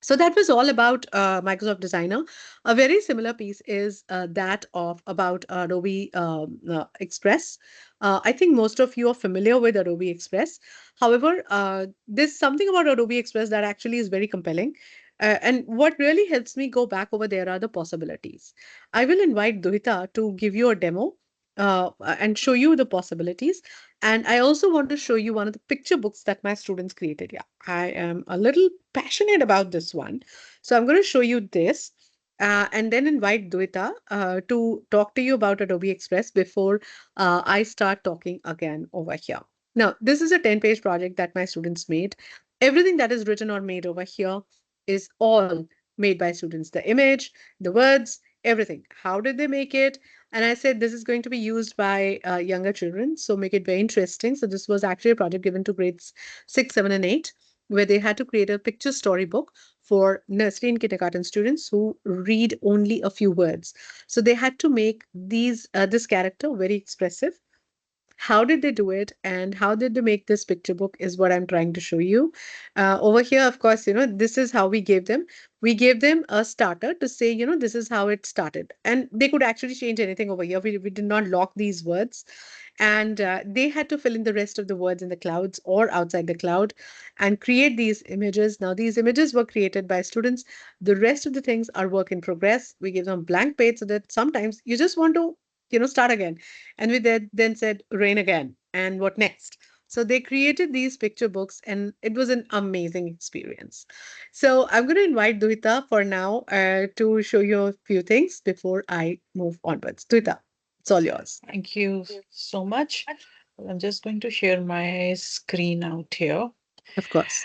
So that was all about Microsoft Designer. A very similar piece is that of about Adobe Express. I think most of you are familiar with Adobe Express. However, there's something about Adobe Express that actually is very compelling. And what really helps me go back over there are the possibilities. I will invite Duhita to give you a demo and show you the possibilities. And I also want to show you one of the picture books that my students created. Yeah, I am a little passionate about this one. So I'm going to show you this and then invite Duita to talk to you about Adobe Express before I start talking again over here. Now, this is a 10-page project that my students made. Everything that is written or made over here is all made by students. The image, the words, everything. How did they make it? And I said this is going to be used by younger children, so make it very interesting. So this was actually a project given to grades 6, 7, and 8, where they had to create a picture storybook for nursery and kindergarten students who read only a few words. So they had to make this character very expressive. How did they do it and how did they make this picture book is what I'm trying to show you. Over here, of course, this is how we gave them a starter to say, this is how it started, and they could actually change anything over here. We did not lock these words, and they had to fill in the rest of the words in the clouds or outside the cloud and create these images. Now these images were created by students. The rest of the things are work in progress. We give them blank page so that sometimes you just want to start again. And we then said, rain again. And what next? So they created these picture books, and it was an amazing experience. So I'm going to invite Duhita for now to show you a few things before I move onwards. Duhita, it's all yours. Thank you so much. I'm just going to share my screen out here. Of course.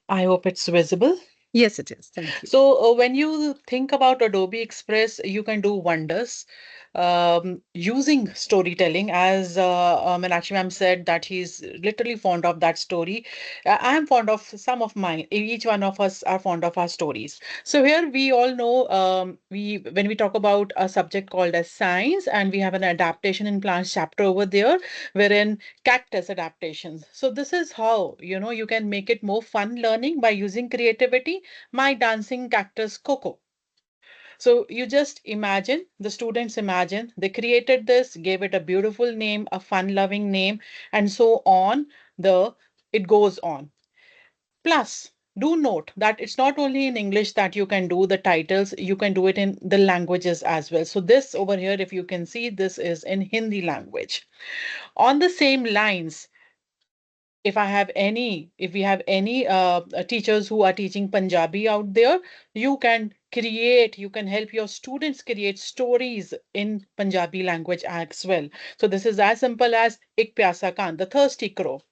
I hope it's visible. Yes, it is. Thank you. So, when you think about Adobe Express, you can do wonders using storytelling. As Meenakshi ma'am said, that he's literally fond of that story. I am fond of some of mine. Each one of us are fond of our stories. So here we all know we when we talk about a subject called as science, and we have an adaptation in plants chapter over there, wherein cactus adaptations. So this is how you can make it more fun learning by using creativity. My dancing cactus Coco. So you just imagine, the students imagine, they created this, gave it a beautiful name, a fun-loving name, and so on. The it goes on. Plus, do note that it's not only in English that you can do the titles, you can do it in the languages as well. So this over here, if you can see, this is in Hindi language. On the same lines, if we have any teachers who are teaching Punjabi out there, you can help your students create stories in Punjabi language as well. So this is as simple as Ik Pyasa Kaan, the thirsty crow.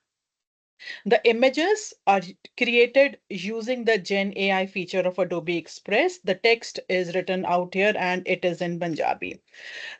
The images are created using the Gen AI feature of Adobe Express. The text is written out here and it is in Punjabi.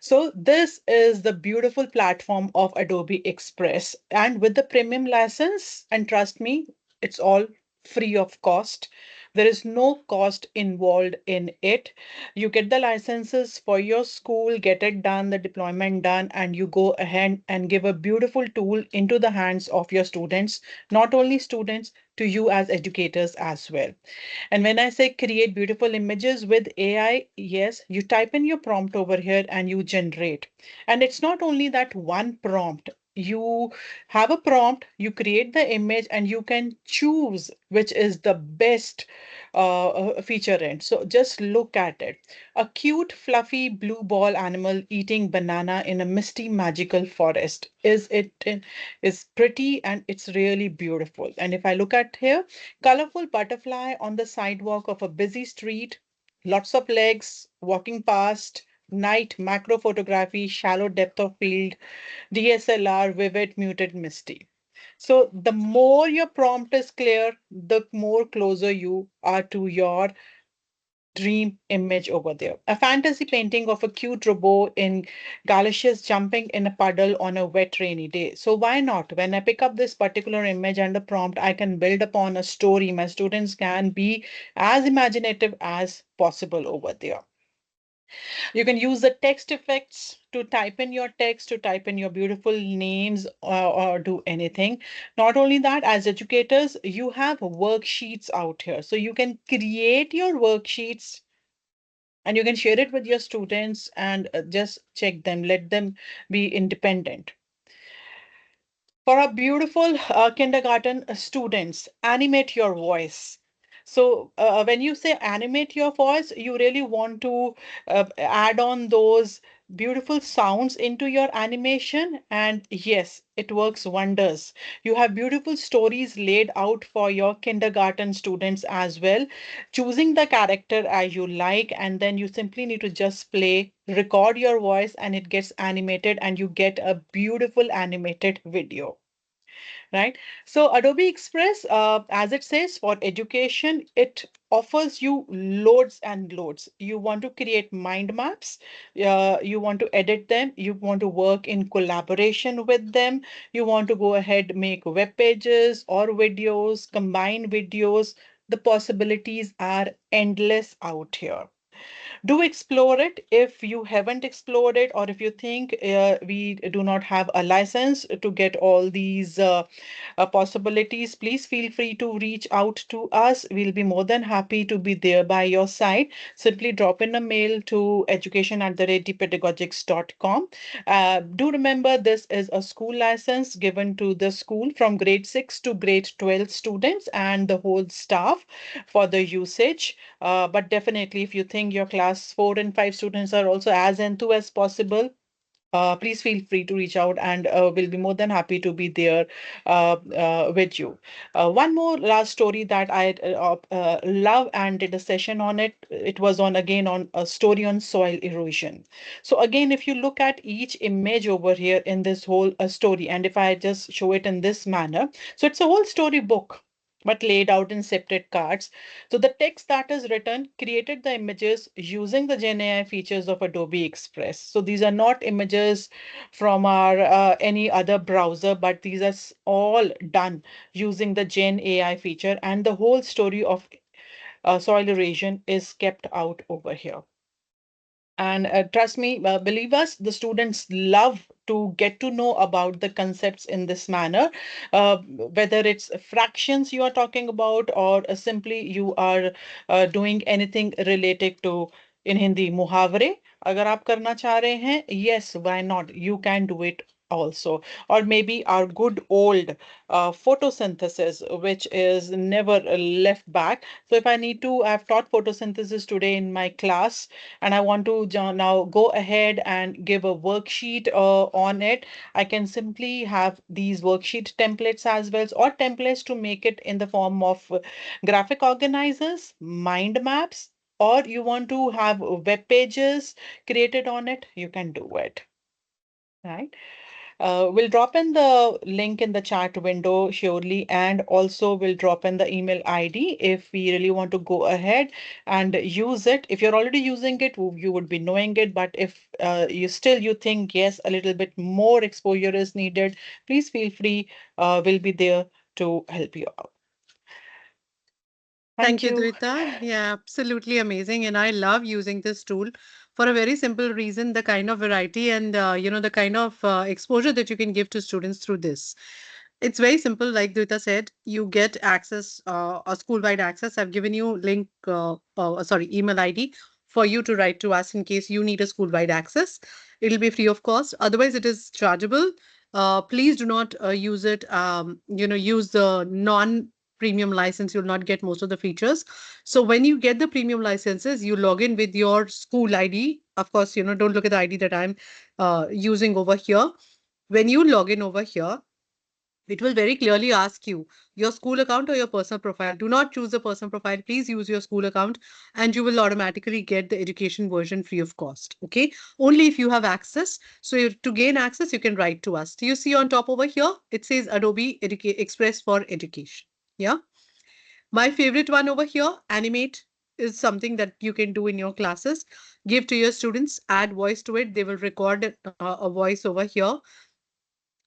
So this is the beautiful platform of Adobe Express. And with the premium license, and trust me, it's all free of cost. There is no cost involved in it. You get the licenses for your school, get it done, the deployment done, and you go ahead and give a beautiful tool into the hands of your students, not only students, to you as educators as well. And when I say create beautiful images with AI, yes, you type in your prompt over here and you generate. And it's not only that one prompt. You have a prompt, you create the image, and you can choose which is the best feature end. So just look at it. A cute, fluffy blue ball animal eating banana in a misty, magical forest. Is pretty and it's really beautiful. And if I look at here, colorful butterfly on the sidewalk of a busy street, lots of legs, walking past, night, macro photography, shallow depth of field, DSLR, vivid, muted, misty. So the more your prompt is clear, the more closer you are to your dream image over there. A fantasy painting of a cute robot in galoshes jumping in a puddle on a wet rainy day. So why not? When I pick up this particular image and the prompt, I can build upon a story. My students can be as imaginative as possible over there. You can use the text effects to type in your text, to type in your beautiful names, or do anything. Not only that, as educators, you have worksheets out here. So you can create your worksheets and you can share it with your students and just check them, let them be independent. For our beautiful kindergarten students, animate your voice. So, when you say animate your voice, you really want to add on those beautiful sounds into your animation. And yes, it works wonders. You have beautiful stories laid out for your kindergarten students as well. Choosing the character as you like, and then you simply need to just play, record your voice, and it gets animated, and you get a beautiful animated video, right? So Adobe Express, as it says, for education, it offers you loads and loads. You want to create mind maps, you want to edit them, you want to work in collaboration with them, you want to go ahead, make web pages or videos, combine videos. The possibilities are endless out here. Do explore it if you haven't explored it, or if you think we do not have a license to get all these possibilities. Please feel free to reach out to us. We'll be more than happy to be there by your side. Simply drop in a mail to education@thepedagogics.com. Do remember, this is a school license given to the school from grade 6 to grade 12 students and the whole staff for the usage. But definitely, if you think your class 4 and 5 students are also as enthused as possible, please feel free to reach out, and we'll be more than happy to be there with you. One more last story that I love and did a session on it. It was on again on a story on soil erosion. So again, if you look at each image over here in this whole story, and if I just show it in this manner, so it's a whole story book but laid out in separate cards. So the text that is written created the images using the Gen AI features of Adobe Express. So these are not images from our any other browser, but these are all done using the Gen AI feature, and the whole story of soil erosion is kept out over here. And trust me, believe us, the students love to get to know about the concepts in this manner, whether it's fractions you are talking about, or simply you are doing anything related to in Hindi muhavre. अगर आप करना चाह रहे हैं, yes, why not? You can do it also. Or maybe our good old photosynthesis, which is never left back. So if I need to, I've taught photosynthesis today in my class, and I want to now go ahead and give a worksheet on it, I can simply have these worksheet templates as well, or templates to make it in the form of graphic organizers, mind maps, or you want to have web pages created on it, you can do it. Right. We'll drop in the link in the chat window surely, and also we'll drop in the email ID if we really want to go ahead and use it. If you're already using it, you would be knowing it. But if you think yes, a little bit more exposure is needed, please feel free. We'll be there to help you out. Thank Thank you, you. Dvita. Yeah, absolutely amazing. And I love using this tool for a very simple reason, the kind of variety and the kind of exposure that you can give to students through this. It's very simple, like Dvita said. You get access, a school-wide access. I've given you link, email ID for you to write to us in case you need a school-wide access. It'll be free of cost. Otherwise, it is chargeable. Please do not use it. Use the non-premium license. You'll not get most of the features. So when you get the premium licenses, you log in with your school ID. Of course, don't look at the ID that I'm using over here. When you log in over here, it will very clearly ask you your school account or your personal profile. Do not choose the personal profile. Please use your school account, and you will automatically get the education version free of cost. Okay. Only if you have access. So to gain access, you can write to us. Do you see on top over here? It says Adobe Express for Education. Yeah. My favorite one over here, animate, is something that you can do in your classes. Give to your students, add voice to it. They will record a voice over here,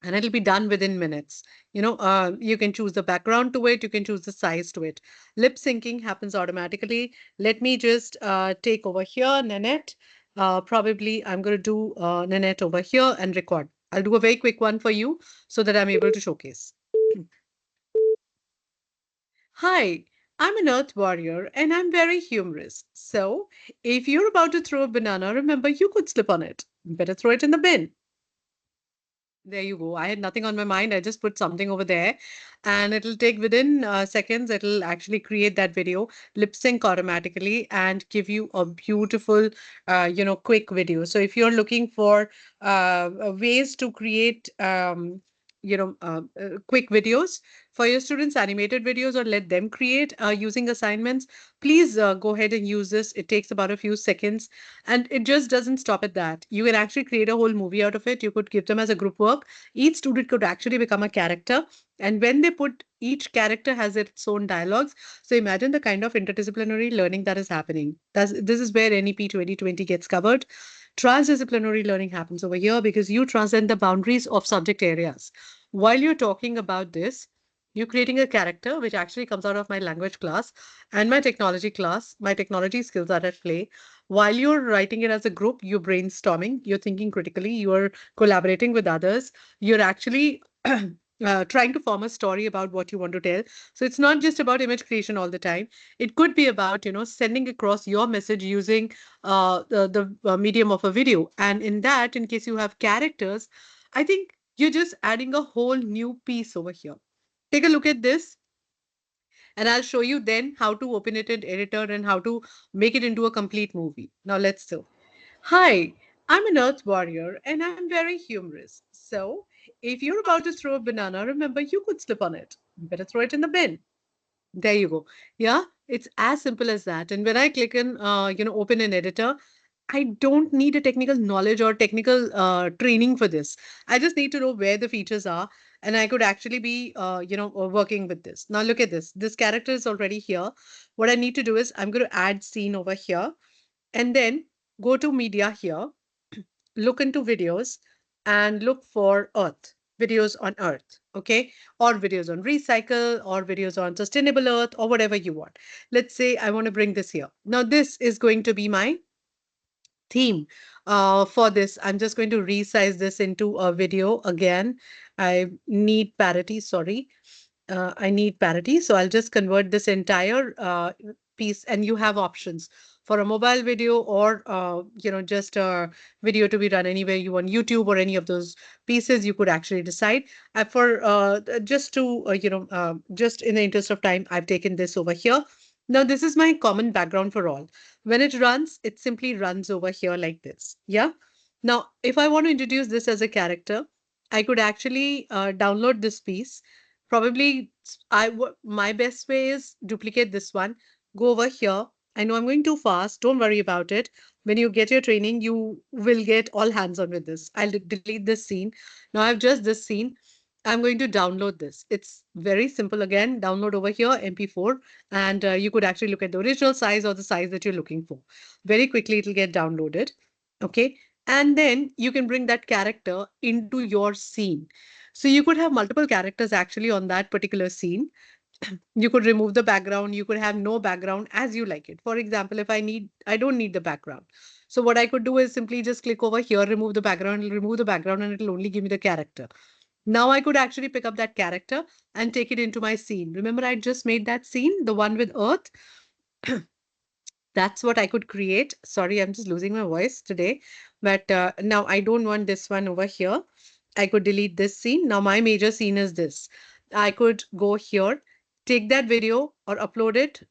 and it'll be done within minutes. You can choose the background to it, you can choose the size to it. Lip syncing happens automatically. Let me just take over here Nanette. Probably I'm going to do Nanette over here and record. I'll do a very quick one for you so that I'm able to showcase. Hi, I'm an earth warrior and I'm very humorous. So if you're about to throw a banana, remember you could slip on it. Better throw it in the bin. There you go. I had nothing on my mind. I just put something over there, and it'll take within seconds, it'll actually create that video, lip sync automatically, and give you a beautiful, quick video. So if you're looking for ways to create, quick videos for your students, animated videos, or let them create using assignments, please go ahead and use this. It takes about a few seconds, and it just doesn't stop at that. You can actually create a whole movie out of it. You could give them as a group work. Each student could actually become a character. And when they put each character has its own dialogues. So imagine the kind of interdisciplinary learning that is happening. This is where NEP 2020 gets covered. Transdisciplinary learning happens over here because you transcend the boundaries of subject areas. While you're talking about this, you're creating a character which actually comes out of my language class and my technology class. My technology skills are at play. While you're writing it as a group, you're brainstorming, you're thinking critically, you're collaborating with others, you're actually trying to form a story about what you want to tell. So it's not just about image creation all the time. It could be about, sending across your message using the medium of a video. And in that, in case you have characters, I think you're just adding a whole new piece over here. Take a look at this, and I'll show you then how to open it in editor and how to make it into a complete movie. Now let's do. Hi, I'm an earth warrior and I'm very humorous. So, if you're about to throw a banana, remember you could slip on it. Better throw it in the bin. There you go. Yeah, it's as simple as that. And when I click in, open an editor, I don't need a technical knowledge or technical training for this. I just need to know where the features are, and I could actually be, working with this. Now look at this. This character is already here. What I need to do is I'm going to add scene over here, and then go to media here, look into videos, and look for Earth. Videos on Earth, okay? Or videos on recycle, or videos on sustainable Earth, or whatever you want. Let's say I want to bring this here. Now, this is going to be my theme for this. I'm just going to resize this into a video again. I need parity, sorry. I need parity. So I'll just convert this entire piece, and you have options for a mobile video or just a video to be run anywhere you want, YouTube or any of those pieces. You could actually decide. For just to just in the interest of time, I've taken this over here. Now this is my common background for all. When it runs, it simply runs over here like this. Yeah. Now, if I want to introduce this as a character, I could actually download this piece. Probably, my best way is duplicate this one, go over here. I know I'm going too fast. Don't worry about it. When you get your training, you will get all hands on with this. I'll delete this scene. Now I have just this scene. I'm going to download this. It's very simple again. Download over here, MP4, and you could actually look at the original size or the size that you're looking for. Very quickly, it'll get downloaded. Okay. And then you can bring that character into your scene. So you could have multiple characters actually on that particular scene. You could remove the background, you could have no background as you like it. For example, if I don't need the background. So what I could do is simply just click over here, remove the background, it'll remove the background and it'll only give me the character. Now I could actually pick up that character and take it into my scene. Remember, I just made that scene, the one with Earth. That's what I could create. Sorry, I'm just losing my voice today. But now I don't want this one over here. I could delete this scene. Now my major scene is this. I could go here, take that video or upload it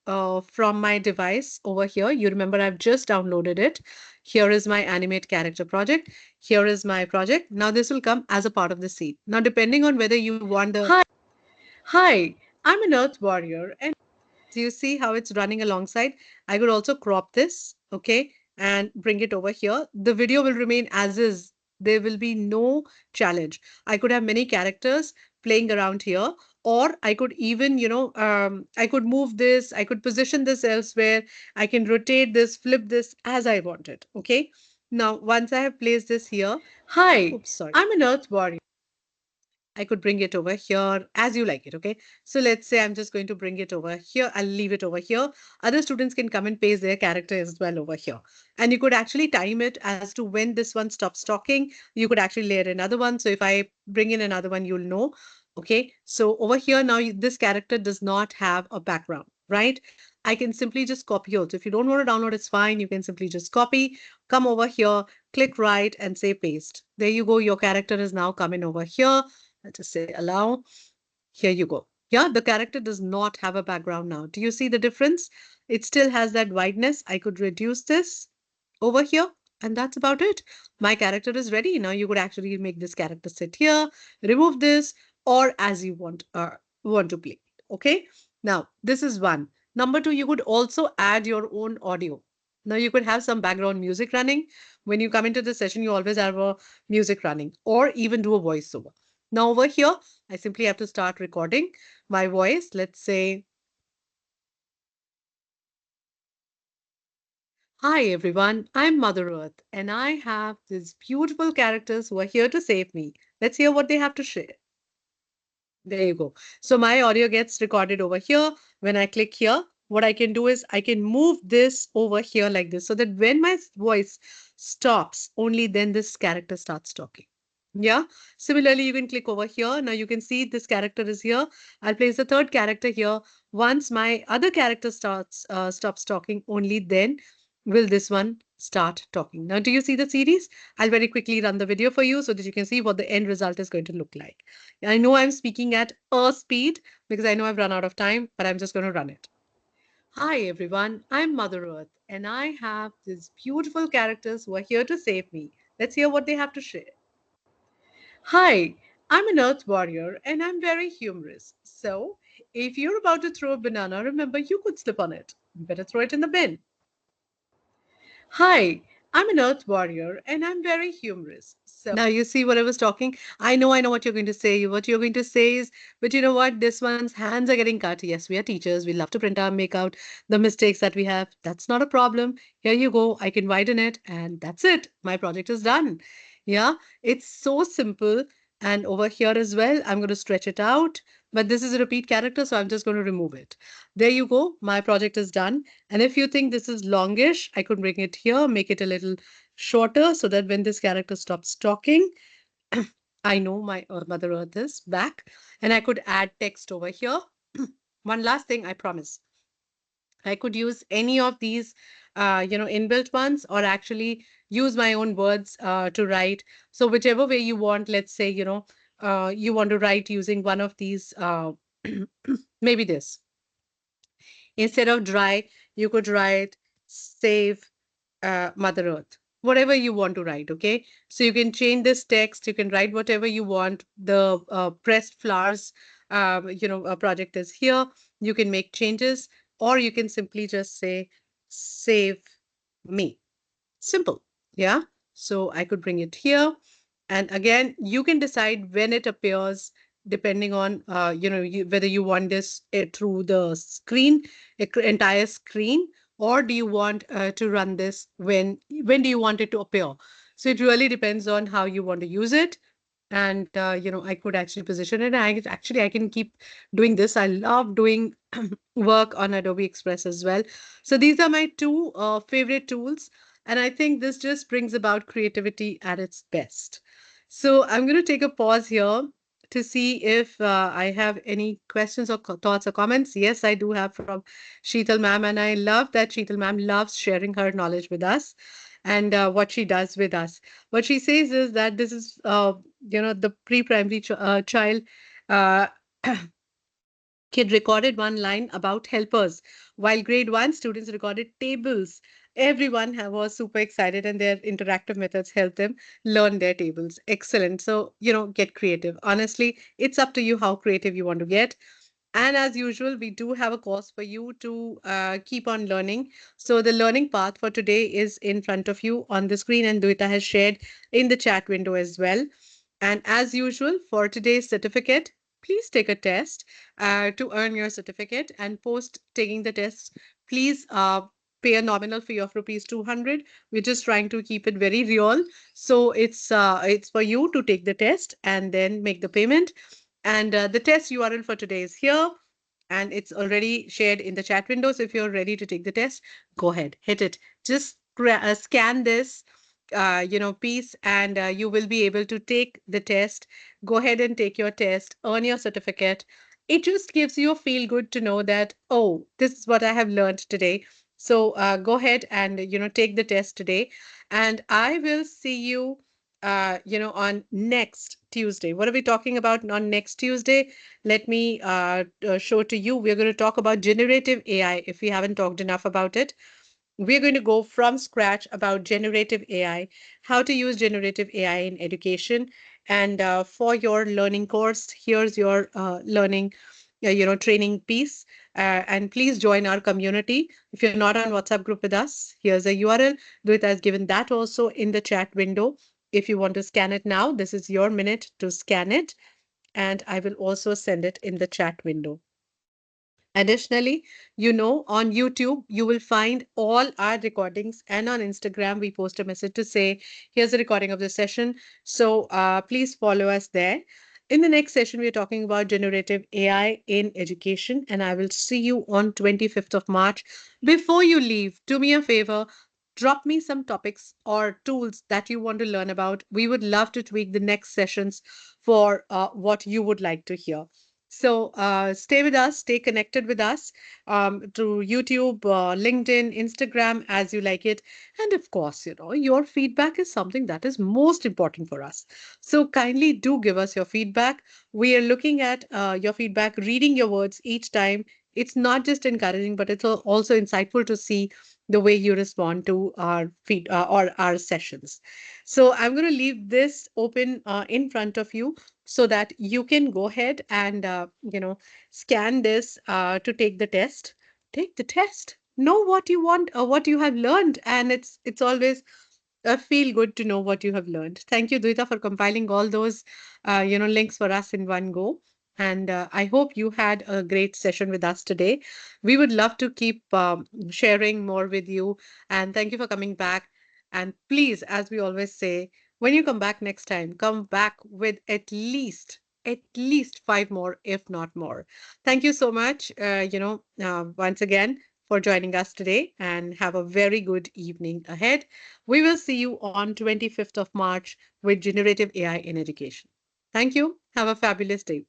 from my device over here. You remember I've just downloaded it. Here is my animate character project. Here is my project. Now this will come as a part of the scene. Now depending on whether you want the hi, I'm an Earth Warrior, and do you see how it's running alongside? I could also crop this, okay, and bring it over here. The video will remain as is. There will be no challenge. I could have many characters playing around here, or I could even, I could move this, I could position this elsewhere, I can rotate this, flip this as I want it, okay? Now, once I have placed this here, hi, oops, sorry. I'm an Earth Warrior. I could bring it over here as you like it. Okay. So let's say I'm just going to bring it over here. I'll leave it over here. Other students can come and paste their character as well over here. And you could actually time it as to when this one stops talking. You could actually layer another one. So if I bring in another one, you'll know. Okay. So over here now, this character does not have a background, right? I can simply just copy it. So if you don't want to download, it's fine. You can simply just copy, come over here, click right and say paste. There you go. Your character is now coming over here. Let's just say allow. Here you go. Yeah, the character does not have a background now. Do you see the difference? It still has that wideness. I could reduce this over here, and that's about it. My character is ready. Now you could actually make this character sit here, remove this, or as you want to play. Okay. Now this is one. Number two, you could also add your own audio. Now you could have some background music running. When you come into the session, you always have a music running, or even do a voiceover. Now over here, I simply have to start recording my voice. Let's say, hi everyone, I'm Mother Earth, and I have these beautiful characters who are here to save me. Let's hear what they have to share. There you go. So my audio gets recorded over here. When I click here, what I can do is I can move this over here like this so that when my voice stops, only then this character starts talking. Yeah. Similarly, you can click over here. Now you can see this character is here. I'll place the third character here. Once my other character stops talking, only then will this one start talking. Now, do you see the series? I'll very quickly run the video for you so that you can see what the end result is going to look like. I know I'm speaking at a speed because I know I've run out of time, but I'm just going to run it. Hi everyone, I'm Mother Earth, and I have these beautiful characters who are here to save me. Let's hear what they have to share. Hi, I'm an earth warrior and I'm very humorous. So, if you're about to throw a banana, remember you could slip on it. You better throw it in the bin. Hi, I'm an earth warrior and I'm very humorous. So, now you see what I was talking. I know what you're going to say. What you're going to say is, but you know what? This one's hands are getting cut. Yes, we are teachers. We love to print out, make out the mistakes that we have. That's not a problem. Here you go. I can widen it, and that's it. My project is done. Yeah, it's so simple. And over here as well, I'm going to stretch it out. But this is a repeat character, so I'm just going to remove it. There you go. My project is done. And if you think this is longish, I could bring it here, make it a little shorter so that when this character stops talking, I know my Mother Earth is back. And I could add text over here. One last thing, I promise. I could use any of these, inbuilt ones, or actually use my own words to write. So whichever way you want, let's say, you want to write using one of these, maybe this. Instead of dry, you could write save Mother Earth, whatever you want to write. Okay. So you can change this text, you can write whatever you want. The pressed flowers, project is here. You can make changes, or you can simply just say save me. Simple. Yeah. So I could bring it here. And again, you can decide when it appears depending on, whether you want this through the screen, entire screen, or do you want to run this when do you want it to appear? So it really depends on how you want to use it. And I could actually position it. I can keep doing this. I love doing work on Adobe Express as well. So these are my two favorite tools, and I think this just brings about creativity at its best. So I'm going to take a pause here to see if I have any questions or thoughts or comments. Yes, I do have from Sheetal ma'am, and I love that Sheetal ma'am loves sharing her knowledge with us and what she does with us. What she says is that this is, the pre-primary child. Uh, Kid recorded one line about helpers, while grade one students recorded tables. Everyone was super excited, and their interactive methods helped them learn their tables. Excellent. So, get creative. Honestly, it's up to you how creative you want to get. And as usual, we do have a course for you to keep on learning. So the learning path for today is in front of you on the screen, and Duita has shared in the chat window as well. And as usual, for today's certificate, please take a test to earn your certificate. And post taking the test, please pay a nominal fee of rupees 200. We're just trying to keep it very real. So it's for you to take the test and then make the payment. And the test URL for today is here, and it's already shared in the chat window. So if you're ready to take the test, go ahead, hit it. Just scan this, piece, and you will be able to take the test. Go ahead and take your test, earn your certificate. It just gives you a feel good to know that, oh, this is what I have learned today. So go ahead and take the test today, and I will see you on next Tuesday. What are we talking about on next Tuesday? Let me show to you. We're going to talk about generative AI if we haven't talked enough about it. We're going to go from scratch about generative AI, how to use generative AI in education. And for your learning course, here's your learning, training piece. And please join our community. If you're not on WhatsApp group with us, here's a URL. Duit has given that also in the chat window. If you want to scan it now, this is your minute to scan it. And I will also send it in the chat window. Additionally, on YouTube, you will find all our recordings, and on Instagram, we post a message to say, here's a recording of the session. So please follow us there. In the next session, we're talking about generative AI in education, and I will see you on 25th of March. Before you leave, do me a favor, drop me some topics or tools that you want to learn about. We would love to tweak the next sessions for what you would like to hear. So stay with us, stay connected with us through YouTube, LinkedIn, Instagram, as you like it. And of course, your feedback is something that is most important for us. So kindly do give us your feedback. We are looking at your feedback, reading your words each time. It's not just encouraging, but it's also insightful to see the way you respond to our feed or our sessions. So I'm going to leave this open in front of you so that you can go ahead and scan this to take the test. Take the test. Know what you want, what you have learned, and it's always feel good to know what you have learned. Thank you, Duita, for compiling all those links for us in one go. And I hope you had a great session with us today. We would love to keep sharing more with you. And thank you for coming back. And please, as we always say, when you come back next time, come back with at least five more, if not more. Thank you so much, once again for joining us today, and have a very good evening ahead. We will see you on 25th of March with generative AI in education. Thank you. Have a fabulous day.